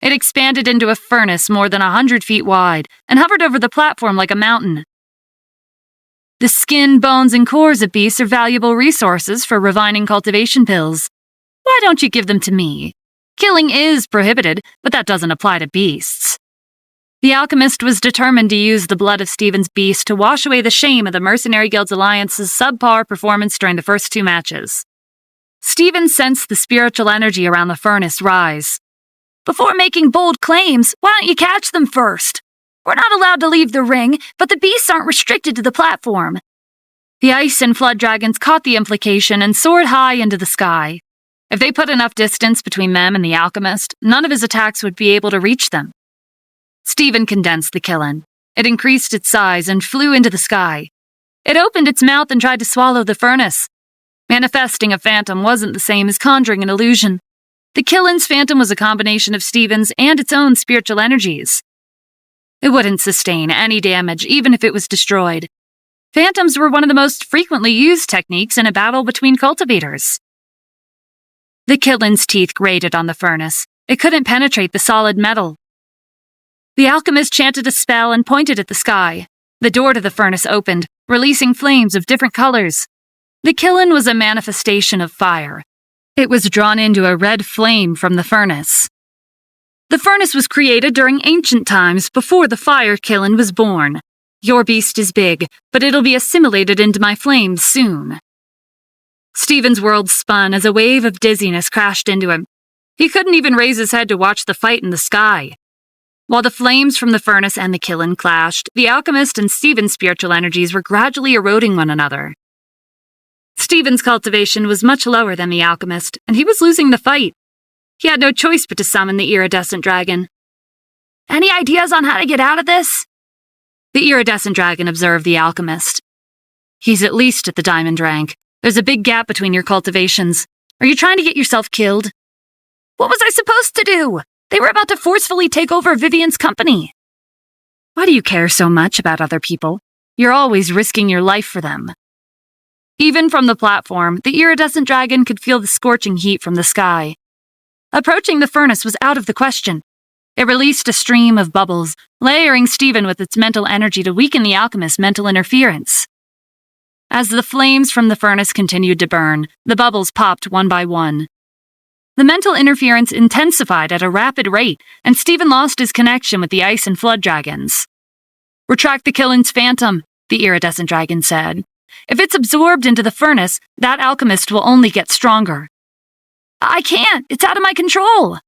It expanded into a furnace more than 100 feet wide and hovered over the platform like a mountain. The skin, bones, and cores of beasts are valuable resources for refining cultivation pills. Why don't you give them to me? Killing is prohibited, but that doesn't apply to beasts. The alchemist was determined to use the blood of Stephen's beast to wash away the shame of the Mercenary Guild's alliance's subpar performance during the first 2 matches. Stephen sensed the spiritual energy around the furnace rise. "Before making bold claims, why don't you catch them first? We're not allowed to leave the ring, but the beasts aren't restricted to the platform." The ice and flood dragons caught the implication and soared high into the sky. If they put enough distance between them and the alchemist, none of his attacks would be able to reach them. Stephen condensed the Killen. It increased its size and flew into the sky. It opened its mouth and tried to swallow the furnace. Manifesting a phantom wasn't the same as conjuring an illusion. The Killen's phantom was a combination of Stephen's and its own spiritual energies. It wouldn't sustain any damage, even if it was destroyed. Phantoms were one of the most frequently used techniques in a battle between cultivators. The Killen's teeth grated on the furnace. It couldn't penetrate the solid metal. The alchemist chanted a spell and pointed at the sky. The door to the furnace opened, releasing flames of different colors. The Killen was a manifestation of fire. It was drawn into a red flame from the furnace. The furnace was created during ancient times before the fire Killen was born. Your beast is big, but it'll be assimilated into my flames soon. Stephen's world spun as a wave of dizziness crashed into him. He couldn't even raise his head to watch the fight in the sky. While the flames from the furnace and the Killen clashed, the alchemist and Stephen's spiritual energies were gradually eroding one another. Stephen's cultivation was much lower than the alchemist, and he was losing the fight. He had no choice but to summon the iridescent dragon. "Any ideas on how to get out of this?" The iridescent dragon observed the alchemist. "He's at least at the diamond rank. There's a big gap between your cultivations. Are you trying to get yourself killed?" "What was I supposed to do? They were about to forcefully take over Vivian's company." "Why do you care so much about other people? You're always risking your life for them." Even from the platform, the iridescent dragon could feel the scorching heat from the sky. Approaching the furnace was out of the question. It released a stream of bubbles, layering Stephen with its mental energy to weaken the alchemist's mental interference. As the flames from the furnace continued to burn, the bubbles popped one by one. The mental interference intensified at a rapid rate, and Stephen lost his connection with the ice and flood dragons. "Retract the Killen's phantom," the iridescent dragon said. "If it's absorbed into the furnace, that alchemist will only get stronger." "I can't! It's out of my control!"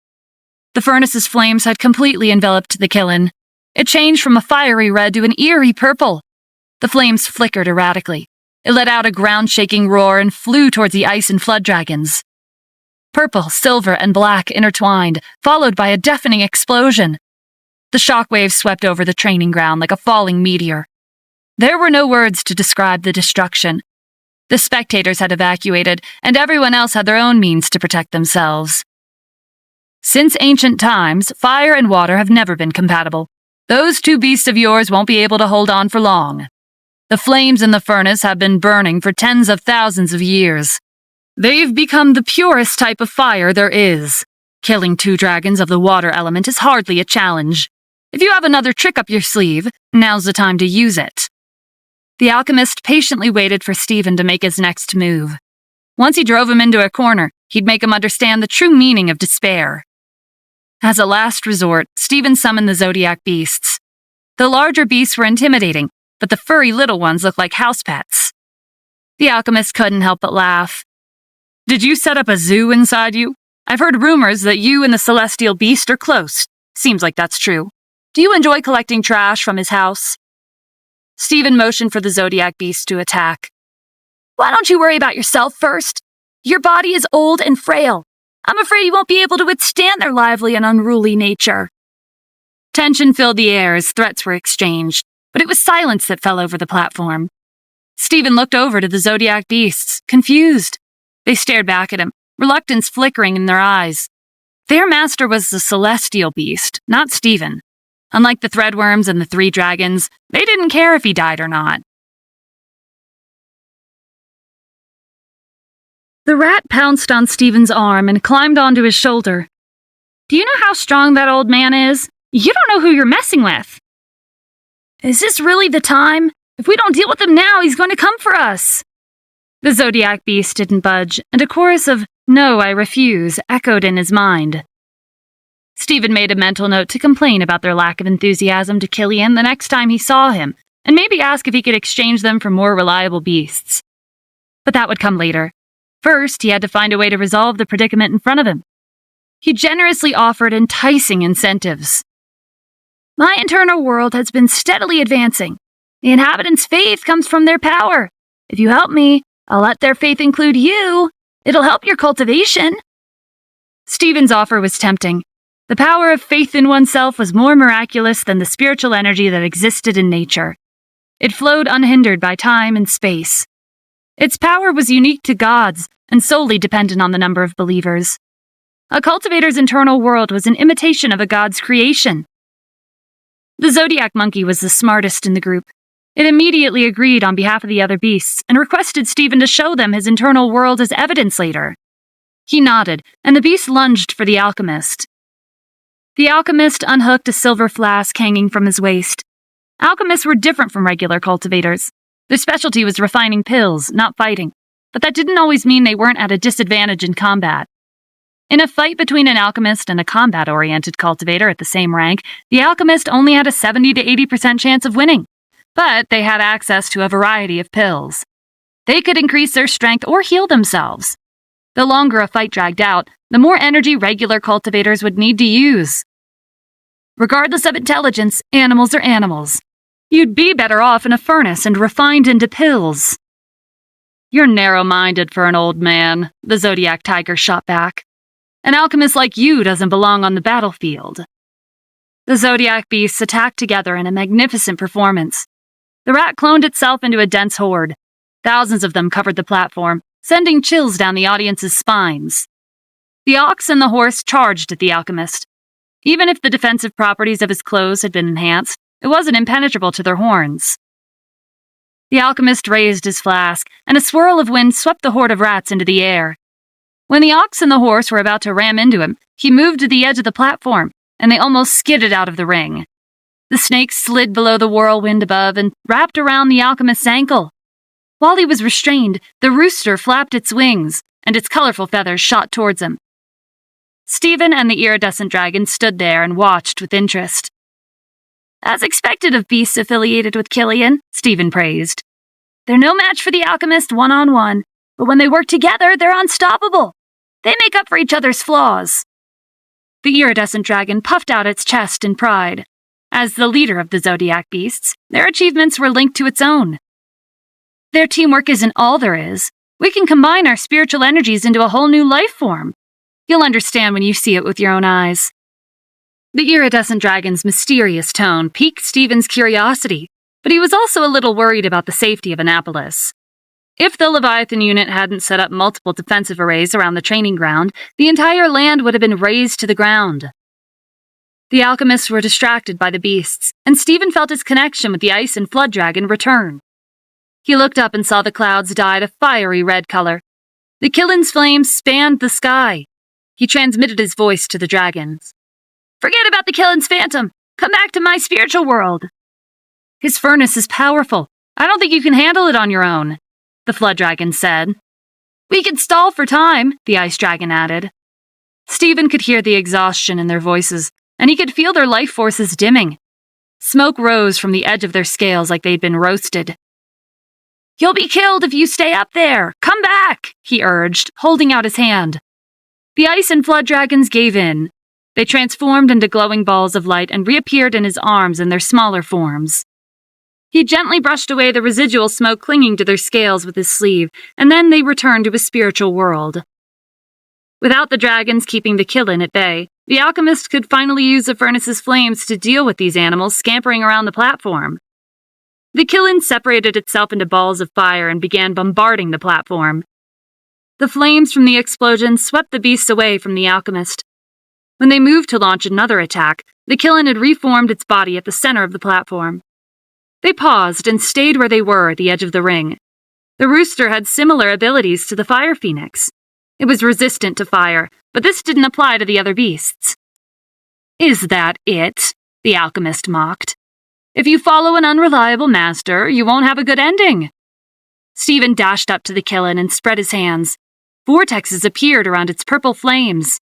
The furnace's flames had completely enveloped the Killen. It changed from a fiery red to an eerie purple. The flames flickered erratically. It let out a ground-shaking roar and flew towards the ice and flood dragons. Purple, silver, and black intertwined, followed by a deafening explosion. The shockwaves swept over the training ground like a falling meteor. There were no words to describe the destruction. The spectators had evacuated, and everyone else had their own means to protect themselves. Since ancient times, fire and water have never been compatible. Those two beasts of yours won't be able to hold on for long. The flames in the furnace have been burning for tens of thousands of years. They've become the purest type of fire there is. Killing two dragons of the water element is hardly a challenge. If you have another trick up your sleeve, now's the time to use it. The alchemist patiently waited for Stephen to make his next move. Once he drove him into a corner, he'd make him understand the true meaning of despair. As a last resort, Stephen summoned the zodiac beasts. The larger beasts were intimidating, but the furry little ones looked like house pets. The alchemist couldn't help but laugh. "Did you set up a zoo inside you? I've heard rumors that you and the celestial beast are close. Seems like that's true. Do you enjoy collecting trash from his house?" Stephen motioned for the zodiac beast to attack. "Why don't you worry about yourself first? Your body is old and frail. I'm afraid you won't be able to withstand their lively and unruly nature." Tension filled the air as threats were exchanged, but it was silence that fell over the platform. Stephen looked over to the zodiac beasts, confused. They stared back at him, reluctance flickering in their eyes. Their master was the celestial beast, not Stephen. Unlike the threadworms and the three dragons, they didn't care if he died or not. The rat pounced on Stephen's arm and climbed onto his shoulder. "Do you know how strong that old man is? You don't know who you're messing with." "Is this really the time? If we don't deal with him now, he's going to come for us." The zodiac beast didn't budge, and a chorus of "No, I refuse" echoed in his mind. Stephen made a mental note to complain about their lack of enthusiasm to Killian the next time he saw him, and maybe ask if he could exchange them for more reliable beasts. But that would come later. First, he had to find a way to resolve the predicament in front of him. He generously offered enticing incentives. My internal world has been steadily advancing. The inhabitants' faith comes from their power. If you help me, I'll let their faith include you. It'll help your cultivation. Stephen's offer was tempting. The power of faith in oneself was more miraculous than the spiritual energy that existed in nature. It flowed unhindered by time and space. Its power was unique to God's and solely dependent on the number of believers. A cultivator's internal world was an imitation of a god's creation. The zodiac monkey was the smartest in the group. It immediately agreed on behalf of the other beasts and requested Stephen to show them his internal world as evidence later. He nodded, and the beast lunged for the alchemist. The alchemist unhooked a silver flask hanging from his waist. Alchemists were different from regular cultivators. Their specialty was refining pills, not fighting, but that didn't always mean they weren't at a disadvantage in combat. In a fight between an alchemist and a combat-oriented cultivator at the same rank, the alchemist only had a 70 to 80% chance of winning, but they had access to a variety of pills. They could increase their strength or heal themselves. The longer a fight dragged out, the more energy regular cultivators would need to use. Regardless of intelligence, animals are animals. You'd be better off in a furnace and refined into pills. You're narrow-minded for an old man, the Zodiac Tiger shot back. An alchemist like you doesn't belong on the battlefield. The Zodiac beasts attacked together in a magnificent performance. The rat cloned itself into a dense horde. Thousands of them covered the platform, sending chills down the audience's spines. The ox and the horse charged at the alchemist. Even if the defensive properties of his clothes had been enhanced, it wasn't impenetrable to their horns. The alchemist raised his flask, and a swirl of wind swept the horde of rats into the air. When the ox and the horse were about to ram into him, he moved to the edge of the platform, and they almost skidded out of the ring. The snake slid below the whirlwind above and wrapped around the alchemist's ankle. While he was restrained, the rooster flapped its wings, and its colorful feathers shot towards him. Stephen and the iridescent dragon stood there and watched with interest. As expected of beasts affiliated with Killian, Stephen praised. They're no match for the alchemist one-on-one, but when they work together, they're unstoppable. They make up for each other's flaws. The iridescent dragon puffed out its chest in pride. As the leader of the zodiac beasts, their achievements were linked to its own. Their teamwork isn't all there is. We can combine our spiritual energies into a whole new life form. You'll understand when you see it with your own eyes. The iridescent dragon's mysterious tone piqued Stephen's curiosity, but he was also a little worried about the safety of Annapolis. If the Leviathan unit hadn't set up multiple defensive arrays around the training ground, the entire land would have been razed to the ground. The alchemists were distracted by the beasts, and Stephen felt his connection with the ice and flood dragon return. He looked up and saw the clouds dyed a fiery red color. The Killin's flames spanned the sky. He transmitted his voice to the dragons. Forget about the Killin's phantom. Come back to my spiritual world. His furnace is powerful. I don't think you can handle it on your own, the flood dragon said. We can stall for time, the ice dragon added. Stephen could hear the exhaustion in their voices, and he could feel their life forces dimming. Smoke rose from the edge of their scales like they'd been roasted. You'll be killed if you stay up there. Come back, he urged, holding out his hand. The ice and flood dragons gave in. They transformed into glowing balls of light and reappeared in his arms in their smaller forms. He gently brushed away the residual smoke clinging to their scales with his sleeve, and then they returned to his spiritual world. Without the dragons keeping the Killin at bay, the alchemist could finally use the furnace's flames to deal with these animals scampering around the platform. The Killin separated itself into balls of fire and began bombarding the platform. The flames from the explosion swept the beasts away from the alchemist. When they moved to launch another attack, the Killin had reformed its body at the center of the platform. They paused and stayed where they were at the edge of the ring. The rooster had similar abilities to the fire phoenix. It was resistant to fire, but this didn't apply to the other beasts. Is that it? The alchemist mocked. If you follow an unreliable master, you won't have a good ending. Stephen dashed up to the Killin and spread his hands. Vortexes appeared around its purple flames.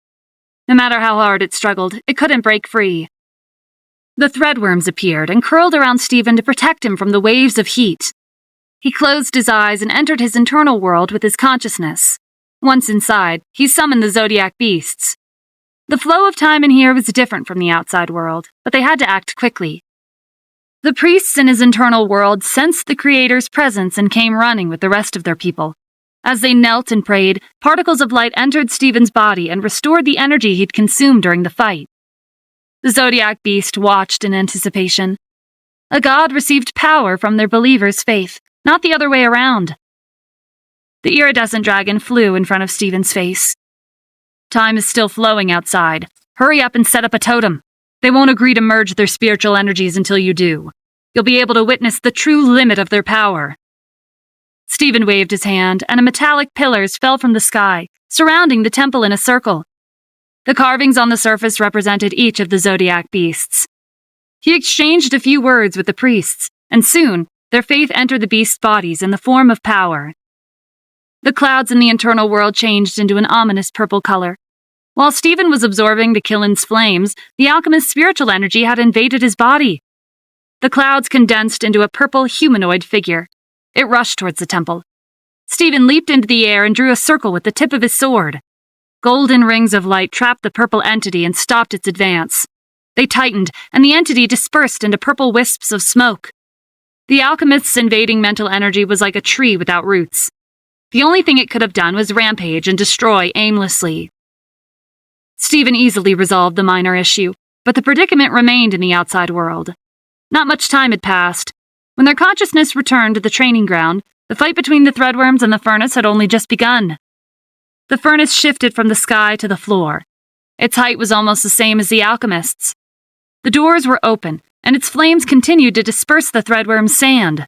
No matter how hard it struggled, it couldn't break free. The threadworms appeared and curled around Stephen to protect him from the waves of heat. He closed his eyes and entered his internal world with his consciousness. Once inside, he summoned the zodiac beasts. The flow of time in here was different from the outside world, but they had to act quickly. The priests in his internal world sensed the Creator's presence and came running with the rest of their people. As they knelt and prayed, particles of light entered Stephen's body and restored the energy he'd consumed during the fight. The Zodiac Beast watched in anticipation. A god received power from their believers' faith, not the other way around. The iridescent dragon flew in front of Stephen's face. Time is still flowing outside. Hurry up and set up a totem. They won't agree to merge their spiritual energies until you do. You'll be able to witness the true limit of their power. Stephen waved his hand, and metallic pillars fell from the sky, surrounding the temple in a circle. The carvings on the surface represented each of the zodiac beasts. He exchanged a few words with the priests, and soon their faith entered the beasts' bodies in the form of power. The clouds in the internal world changed into an ominous purple color. While Stephen was absorbing the Killin's flames, the alchemist's spiritual energy had invaded his body. The clouds condensed into a purple humanoid figure. It rushed towards the temple. Stephen leaped into the air and drew a circle with the tip of his sword. Golden rings of light trapped the purple entity and stopped its advance. They tightened, and the entity dispersed into purple wisps of smoke. The alchemist's invading mental energy was like a tree without roots. The only thing it could have done was rampage and destroy aimlessly. Stephen easily resolved the minor issue, but the predicament remained in the outside world. Not much time had passed. When their consciousness returned to the training ground, the fight between the threadworms and the furnace had only just begun. The furnace shifted from the sky to the floor. Its height was almost the same as the alchemist's. The doors were open, and its flames continued to disperse the threadworms' sand.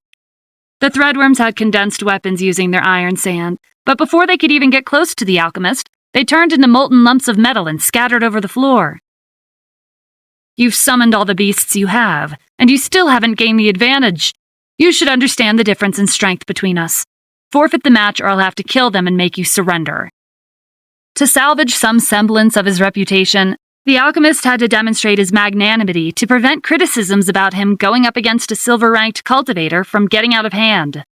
The threadworms had condensed weapons using their iron sand, but before they could even get close to the alchemist, they turned into molten lumps of metal and scattered over the floor. You've summoned all the beasts you have, and you still haven't gained the advantage. You should understand the difference in strength between us. Forfeit the match or I'll have to kill them and make you surrender. To salvage some semblance of his reputation, the alchemist had to demonstrate his magnanimity to prevent criticisms about him going up against a silver-ranked cultivator from getting out of hand.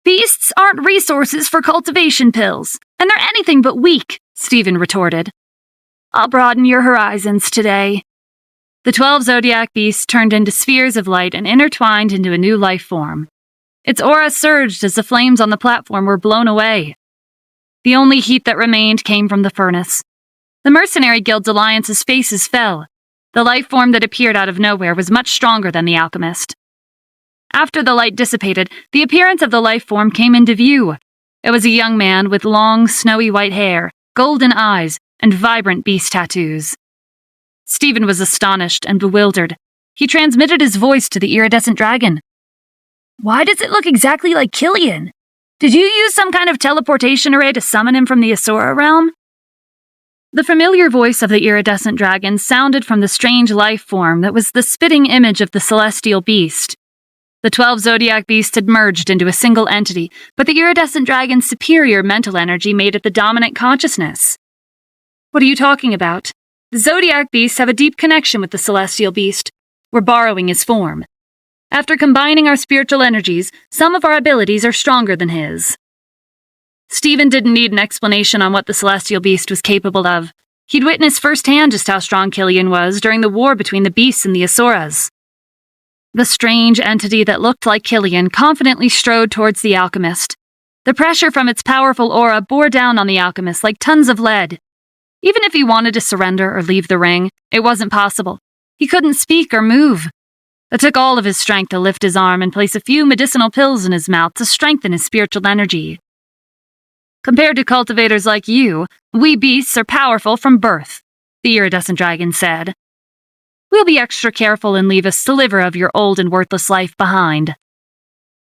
Beasts aren't resources for cultivation pills, and they're anything but weak, Stephen retorted. I'll broaden your horizons today. The 12 zodiac beasts turned into spheres of light and intertwined into a new life form. Its aura surged as the flames on the platform were blown away. The only heat that remained came from the furnace. The Mercenary Guild's alliance's faces fell. The life form that appeared out of nowhere was much stronger than the alchemist. After the light dissipated, the appearance of the life form came into view. It was a young man with long, snowy white hair, golden eyes, and vibrant beast tattoos. Stephen was astonished and bewildered. He transmitted his voice to the iridescent dragon. Why does it look exactly like Killian? Did you use some kind of teleportation array to summon him from the Asura realm? The familiar voice of the iridescent dragon sounded from the strange life form that was the spitting image of the celestial beast. The 12 zodiac beasts had merged into a single entity, but the iridescent dragon's superior mental energy made it the dominant consciousness. What are you talking about? The zodiac beasts have a deep connection with the celestial beast. We're borrowing his form. After combining our spiritual energies, some of our abilities are stronger than his. Stephen didn't need an explanation on what the celestial beast was capable of. He'd witnessed firsthand just how strong Killian was during the war between the beasts and the Asuras. The strange entity that looked like Killian confidently strode towards the alchemist. The pressure from its powerful aura bore down on the alchemist like tons of lead. Even if he wanted to surrender or leave the ring, it wasn't possible. He couldn't speak or move. It took all of his strength to lift his arm and place a few medicinal pills in his mouth to strengthen his spiritual energy. Compared to cultivators like you, we beasts are powerful from birth, the iridescent dragon said. We'll be extra careful and leave a sliver of your old and worthless life behind.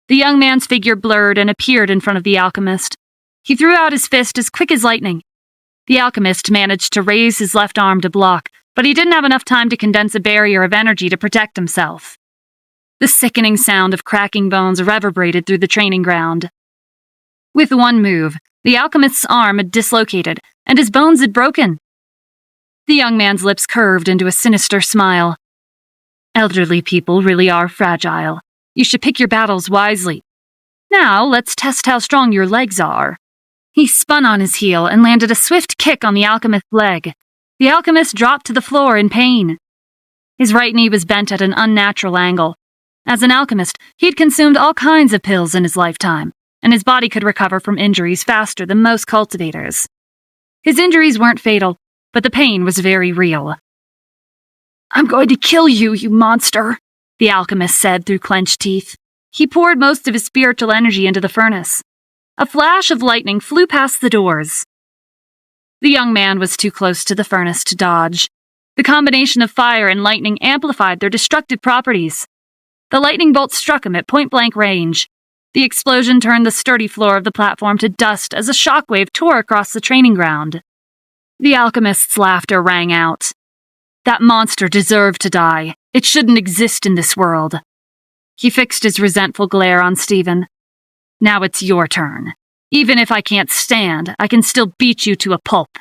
The young man's figure blurred and appeared in front of the alchemist. He threw out his fist as quick as lightning. The alchemist managed to raise his left arm to block, but he didn't have enough time to condense a barrier of energy to protect himself. The sickening sound of cracking bones reverberated through the training ground. With one move, the alchemist's arm had dislocated, and his bones had broken. The young man's lips curved into a sinister smile. Elderly people really are fragile. You should pick your battles wisely. Now, let's test how strong your legs are. He spun on his heel and landed a swift kick on the alchemist's leg. The alchemist dropped to the floor in pain. His right knee was bent at an unnatural angle. As an alchemist, he'd consumed all kinds of pills in his lifetime, and his body could recover from injuries faster than most cultivators. His injuries weren't fatal, but the pain was very real. "I'm going to kill you, you monster," the alchemist said through clenched teeth. He poured most of his spiritual energy into the furnace. A flash of lightning flew past the doors. The young man was too close to the furnace to dodge. The combination of fire and lightning amplified their destructive properties. The lightning bolt struck him at point-blank range. The explosion turned the sturdy floor of the platform to dust as a shockwave tore across the training ground. The alchemist's laughter rang out. That monster deserved to die. It shouldn't exist in this world. He fixed his resentful glare on Stephen. "Now it's your turn. Even if I can't stand, I can still beat you to a pulp."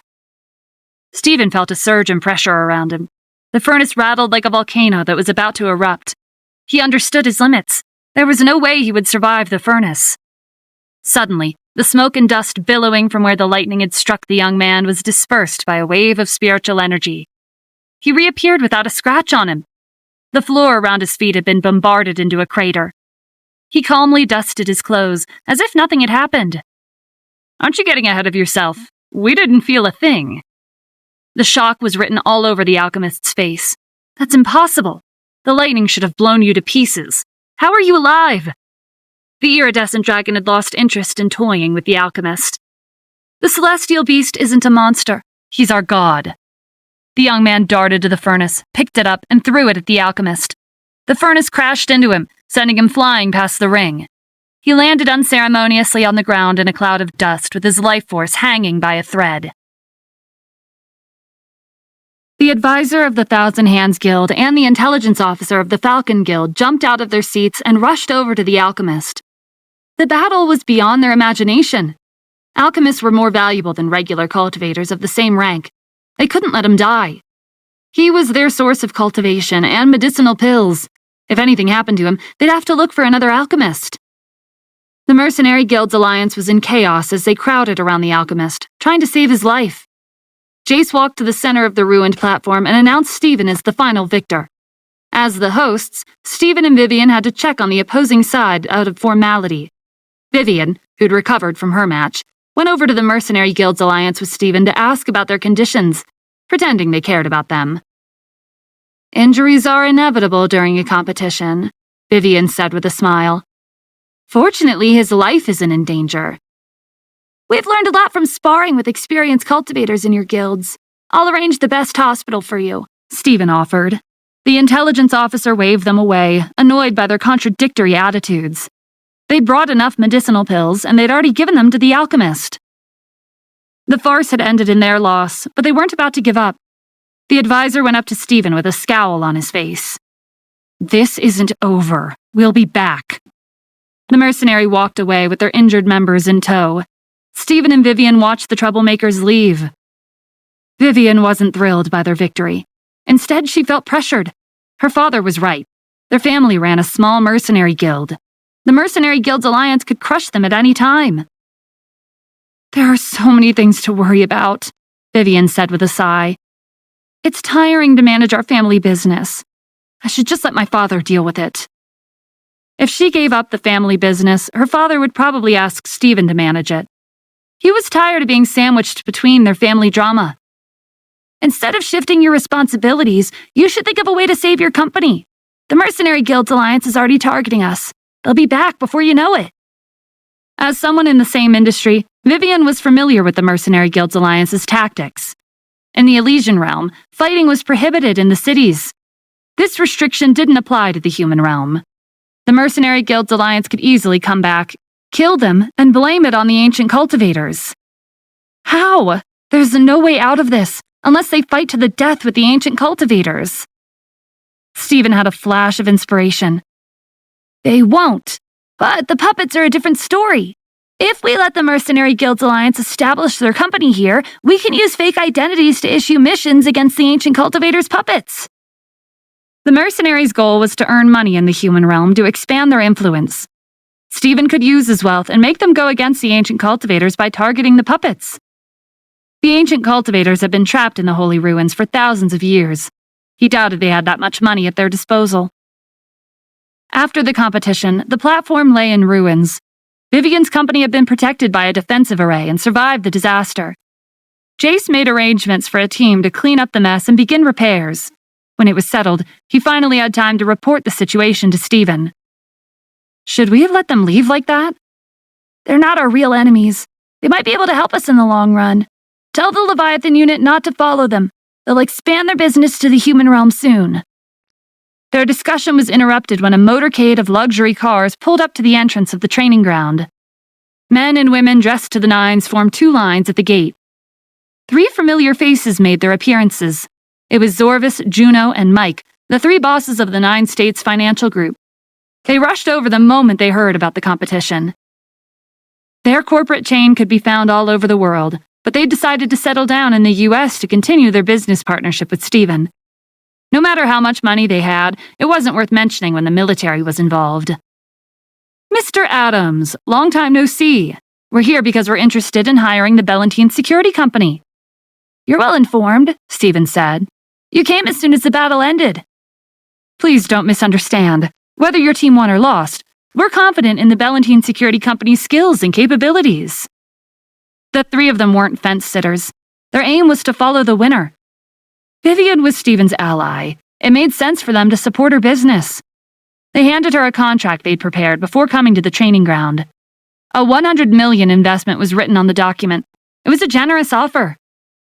Stephen felt a surge in pressure around him. The furnace rattled like a volcano that was about to erupt. He understood his limits. There was no way he would survive the furnace. Suddenly, the smoke and dust billowing from where the lightning had struck the young man was dispersed by a wave of spiritual energy. He reappeared without a scratch on him. The floor around his feet had been bombarded into a crater. He calmly dusted his clothes, as if nothing had happened. "Aren't you getting ahead of yourself? We didn't feel a thing." The shock was written all over the alchemist's face. "That's impossible. The lightning should have blown you to pieces. How are you alive?" The iridescent dragon had lost interest in toying with the alchemist. "The celestial beast isn't a monster. He's our god." The young man darted to the furnace, picked it up, and threw it at the alchemist. The furnace crashed into him, sending him flying past the ring. He landed unceremoniously on the ground in a cloud of dust with his life force hanging by a thread. The advisor of the Thousand Hands Guild and the intelligence officer of the Falcon Guild jumped out of their seats and rushed over to the alchemist. The battle was beyond their imagination. Alchemists were more valuable than regular cultivators of the same rank. They couldn't let him die. He was their source of cultivation and medicinal pills. If anything happened to him, they'd have to look for another alchemist. The Mercenary Guild's alliance was in chaos as they crowded around the alchemist, trying to save his life. Jace walked to the center of the ruined platform and announced Stephen as the final victor. As the hosts, Stephen and Vivian had to check on the opposing side out of formality. Vivian, who'd recovered from her match, went over to the Mercenary Guild's alliance with Stephen to ask about their conditions, pretending they cared about them. "Injuries are inevitable during a competition," Vivian said with a smile. "Fortunately, his life isn't in danger. We've learned a lot from sparring with experienced cultivators in your guilds. I'll arrange the best hospital for you," Stephen offered. The intelligence officer waved them away, annoyed by their contradictory attitudes. They'd brought enough medicinal pills, and they'd already given them to the alchemist. The farce had ended in their loss, but they weren't about to give up. The advisor went up to Stephen with a scowl on his face. "This isn't over. We'll be back." The mercenary walked away with their injured members in tow. Stephen and Vivian watched the troublemakers leave. Vivian wasn't thrilled by their victory. Instead, she felt pressured. Her father was right. Their family ran a small mercenary guild. The Mercenary Guild's alliance could crush them at any time. "There are so many things to worry about," Vivian said with a sigh. "It's tiring to manage our family business. I should just let my father deal with it." If she gave up the family business, her father would probably ask Stephen to manage it. He was tired of being sandwiched between their family drama. "Instead of shifting your responsibilities, you should think of a way to save your company. The Mercenary Guild's alliance is already targeting us. They'll be back before you know it." As someone in the same industry, Vivian was familiar with the Mercenary Guild's alliance's tactics. In the Elysian realm, fighting was prohibited in the cities. This restriction didn't apply to the human realm. The Mercenary Guild's alliance could easily come back, kill them, and blame it on the ancient cultivators. How? There's no way out of this, unless they fight to the death with the ancient cultivators. Stephen had a flash of inspiration. "They won't. But the puppets are a different story. If we let the Mercenary Guild's alliance establish their company here, we can use fake identities to issue missions against the ancient cultivators' puppets." The mercenaries' goal was to earn money in the human realm to expand their influence. Stephen could use his wealth and make them go against the ancient cultivators by targeting the puppets. The ancient cultivators had been trapped in the holy ruins for thousands of years. He doubted they had that much money at their disposal. After the competition, the platform lay in ruins. Vivian's company had been protected by a defensive array and survived the disaster. Jace made arrangements for a team to clean up the mess and begin repairs. When it was settled, he finally had time to report the situation to Stephen. Should we have let them leave like that? They're not our real enemies. They might be able to help us in the long run. Tell the Leviathan unit not to follow them. They'll expand their business to the human realm soon. Their discussion was interrupted when a motorcade of luxury cars pulled up to the entrance of the training ground. Men and women dressed to the nines formed two lines at the gate. 3 familiar faces made their appearances. It was Zorvis, Juno, and Mike, the 3 bosses of the 9 States Financial Group. They rushed over the moment they heard about the competition. Their corporate chain could be found all over the world, but they decided to settle down in the U.S. to continue their business partnership with Stephen. No matter how much money they had, it wasn't worth mentioning when the military was involved. Mr. Adams, long time no see. We're here because we're interested in hiring the Bellantine Security Company. You're well informed, Stephen said. You came as soon as the battle ended. Please don't misunderstand. Whether your team won or lost, we're confident in the Bellantine Security Company's skills and capabilities. The 3 of them weren't fence-sitters. Their aim was to follow the winner. Vivian was Stephen's ally. It made sense for them to support her business. They handed her a contract they'd prepared before coming to the training ground. A $100 million investment was written on the document. It was a generous offer.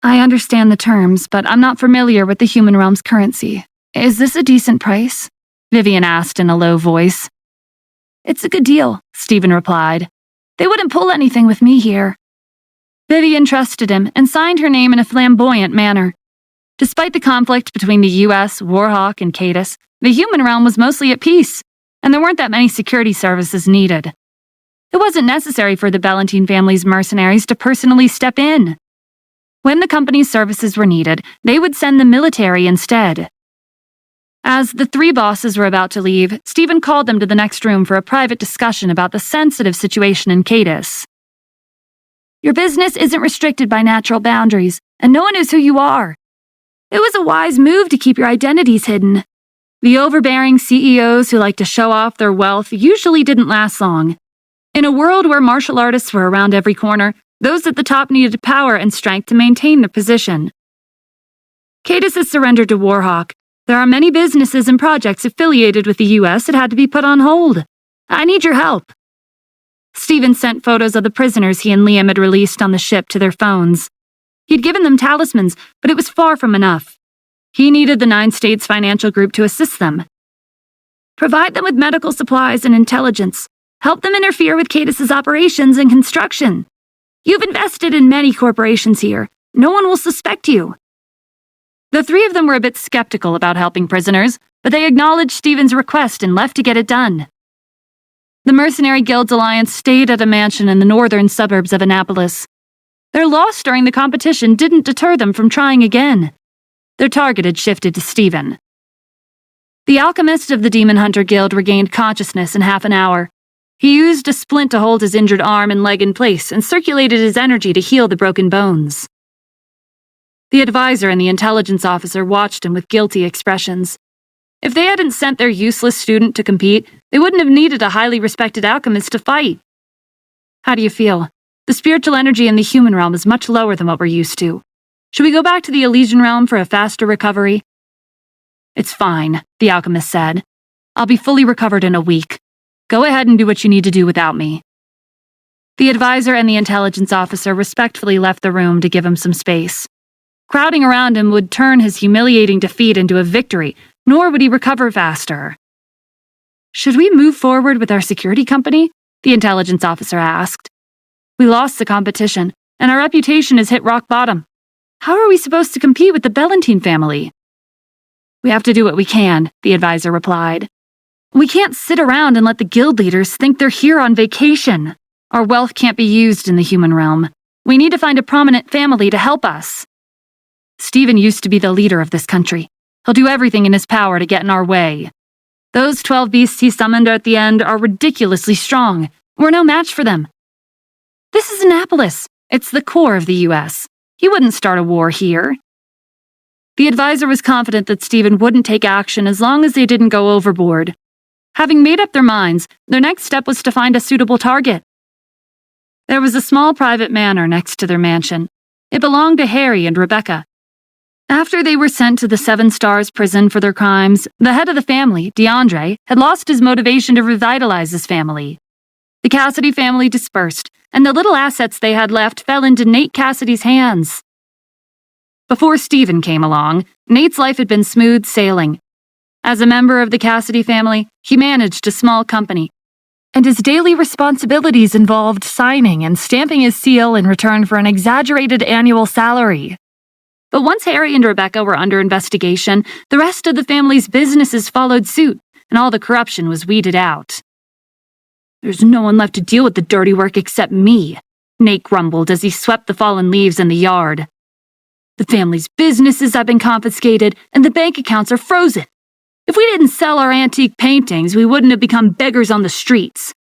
I understand the terms, but I'm not familiar with the human realm's currency. Is this a decent price? Vivian asked in a low voice. It's a good deal, Stephen replied. They wouldn't pull anything with me here. Vivian trusted him and signed her name in a flamboyant manner. Despite the conflict between the U.S., Warhawk, and Cadus, the human realm was mostly at peace, and there weren't that many security services needed. It wasn't necessary for the Bellantine family's mercenaries to personally step in. When the company's services were needed, they would send the military instead. As the 3 bosses were about to leave, Stephen called them to the next room for a private discussion about the sensitive situation in Cadus. Your business isn't restricted by natural boundaries, and no one knows who you are. It was a wise move to keep your identities hidden. The overbearing CEOs who like to show off their wealth usually didn't last long. In a world where martial artists were around every corner, those at the top needed power and strength to maintain their position. Cadus has surrendered to Warhawk. There are many businesses and projects affiliated with the U.S. that had to be put on hold. I need your help. Stephen sent photos of the prisoners he and Liam had released on the ship to their phones. He'd given them talismans, but it was far from enough. He needed the 9 States Financial Group to assist them. Provide them with medical supplies and intelligence. Help them interfere with Cadus's operations and construction. You've invested in many corporations here. No one will suspect you. The 3 of them were a bit skeptical about helping prisoners, but they acknowledged Stephen's request and left to get it done. The Mercenary Guilds Alliance stayed at a mansion in the northern suburbs of Annapolis. Their loss during the competition didn't deter them from trying again. Their target had shifted to Stephen. The alchemist of the Demon Hunter Guild regained consciousness in half an hour. He used a splint to hold his injured arm and leg in place and circulated his energy to heal the broken bones. The advisor and the intelligence officer watched him with guilty expressions. If they hadn't sent their useless student to compete, they wouldn't have needed a highly respected alchemist to fight. How do you feel? The spiritual energy in the human realm is much lower than what we're used to. Should we go back to the Elysian realm for a faster recovery? It's fine, the alchemist said. I'll be fully recovered in a week. Go ahead and do what you need to do without me. The advisor and the intelligence officer respectfully left the room to give him some space. Crowding around him would turn his humiliating defeat into a victory, nor would he recover faster. Should we move forward with our security company? The intelligence officer asked. We lost the competition, and our reputation has hit rock bottom. How are we supposed to compete with the Bellantine family? We have to do what we can, the advisor replied. We can't sit around and let the guild leaders think they're here on vacation. Our wealth can't be used in the human realm. We need to find a prominent family to help us. Stephen used to be the leader of this country. He'll do everything in his power to get in our way. Those 12 beasts he summoned at the end are ridiculously strong. We're no match for them. This is Annapolis. It's the core of the U.S. He wouldn't start a war here. The advisor was confident that Stephen wouldn't take action as long as they didn't go overboard. Having made up their minds, their next step was to find a suitable target. There was a small private manor next to their mansion. It belonged to Harry and Rebecca. After they were sent to the Seven Stars prison for their crimes, the head of the family, DeAndre, had lost his motivation to revitalize his family. The Cassidy family dispersed, and the little assets they had left fell into Nate Cassidy's hands. Before Stephen came along, Nate's life had been smooth sailing. As a member of the Cassidy family, he managed a small company, and his daily responsibilities involved signing and stamping his seal in return for an exaggerated annual salary. But once Harry and Rebecca were under investigation, the rest of the family's businesses followed suit, and all the corruption was weeded out. "There's no one left to deal with the dirty work except me," Nate grumbled as he swept the fallen leaves in the yard. "The family's businesses have been confiscated, and the bank accounts are frozen. If we didn't sell our antique paintings, we wouldn't have become beggars on the streets."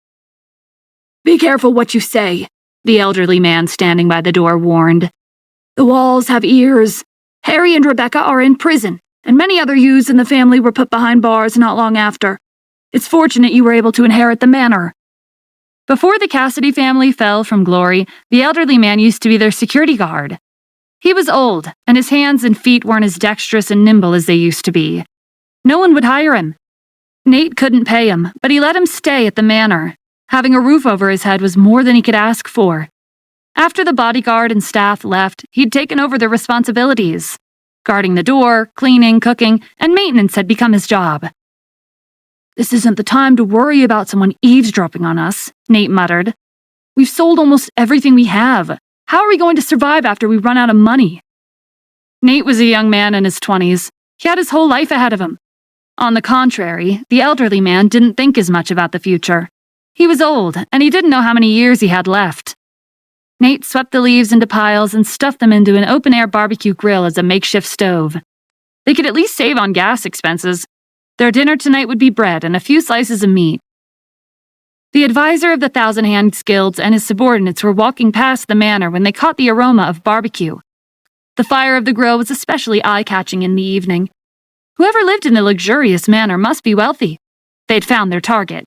"Be careful what you say," the elderly man standing by the door warned. "The walls have ears. Harry and Rebecca are in prison, and many other youths in the family were put behind bars not long after. It's fortunate you were able to inherit the manor." Before the Cassidy family fell from glory, the elderly man used to be their security guard. He was old, and his hands and feet weren't as dexterous and nimble as they used to be. No one would hire him. Nate couldn't pay him, but he let him stay at the manor. Having a roof over his head was more than he could ask for. After the bodyguard and staff left, he'd taken over their responsibilities. Guarding the door, cleaning, cooking, and maintenance had become his job. "This isn't the time to worry about someone eavesdropping on us," Nate muttered. "We've sold almost everything we have. How are we going to survive after we run out of money?" Nate was a young man in his 20s. He had his whole life ahead of him. On the contrary, the elderly man didn't think as much about the future. He was old, and he didn't know how many years he had left. Nate swept the leaves into piles and stuffed them into an open-air barbecue grill as a makeshift stove. They could at least save on gas expenses. Their dinner tonight would be bread and a few slices of meat. The advisor of the Thousand Hands Guilds and his subordinates were walking past the manor when they caught the aroma of barbecue. The fire of the grill was especially eye-catching in the evening. Whoever lived in a luxurious manor must be wealthy. They'd found their target.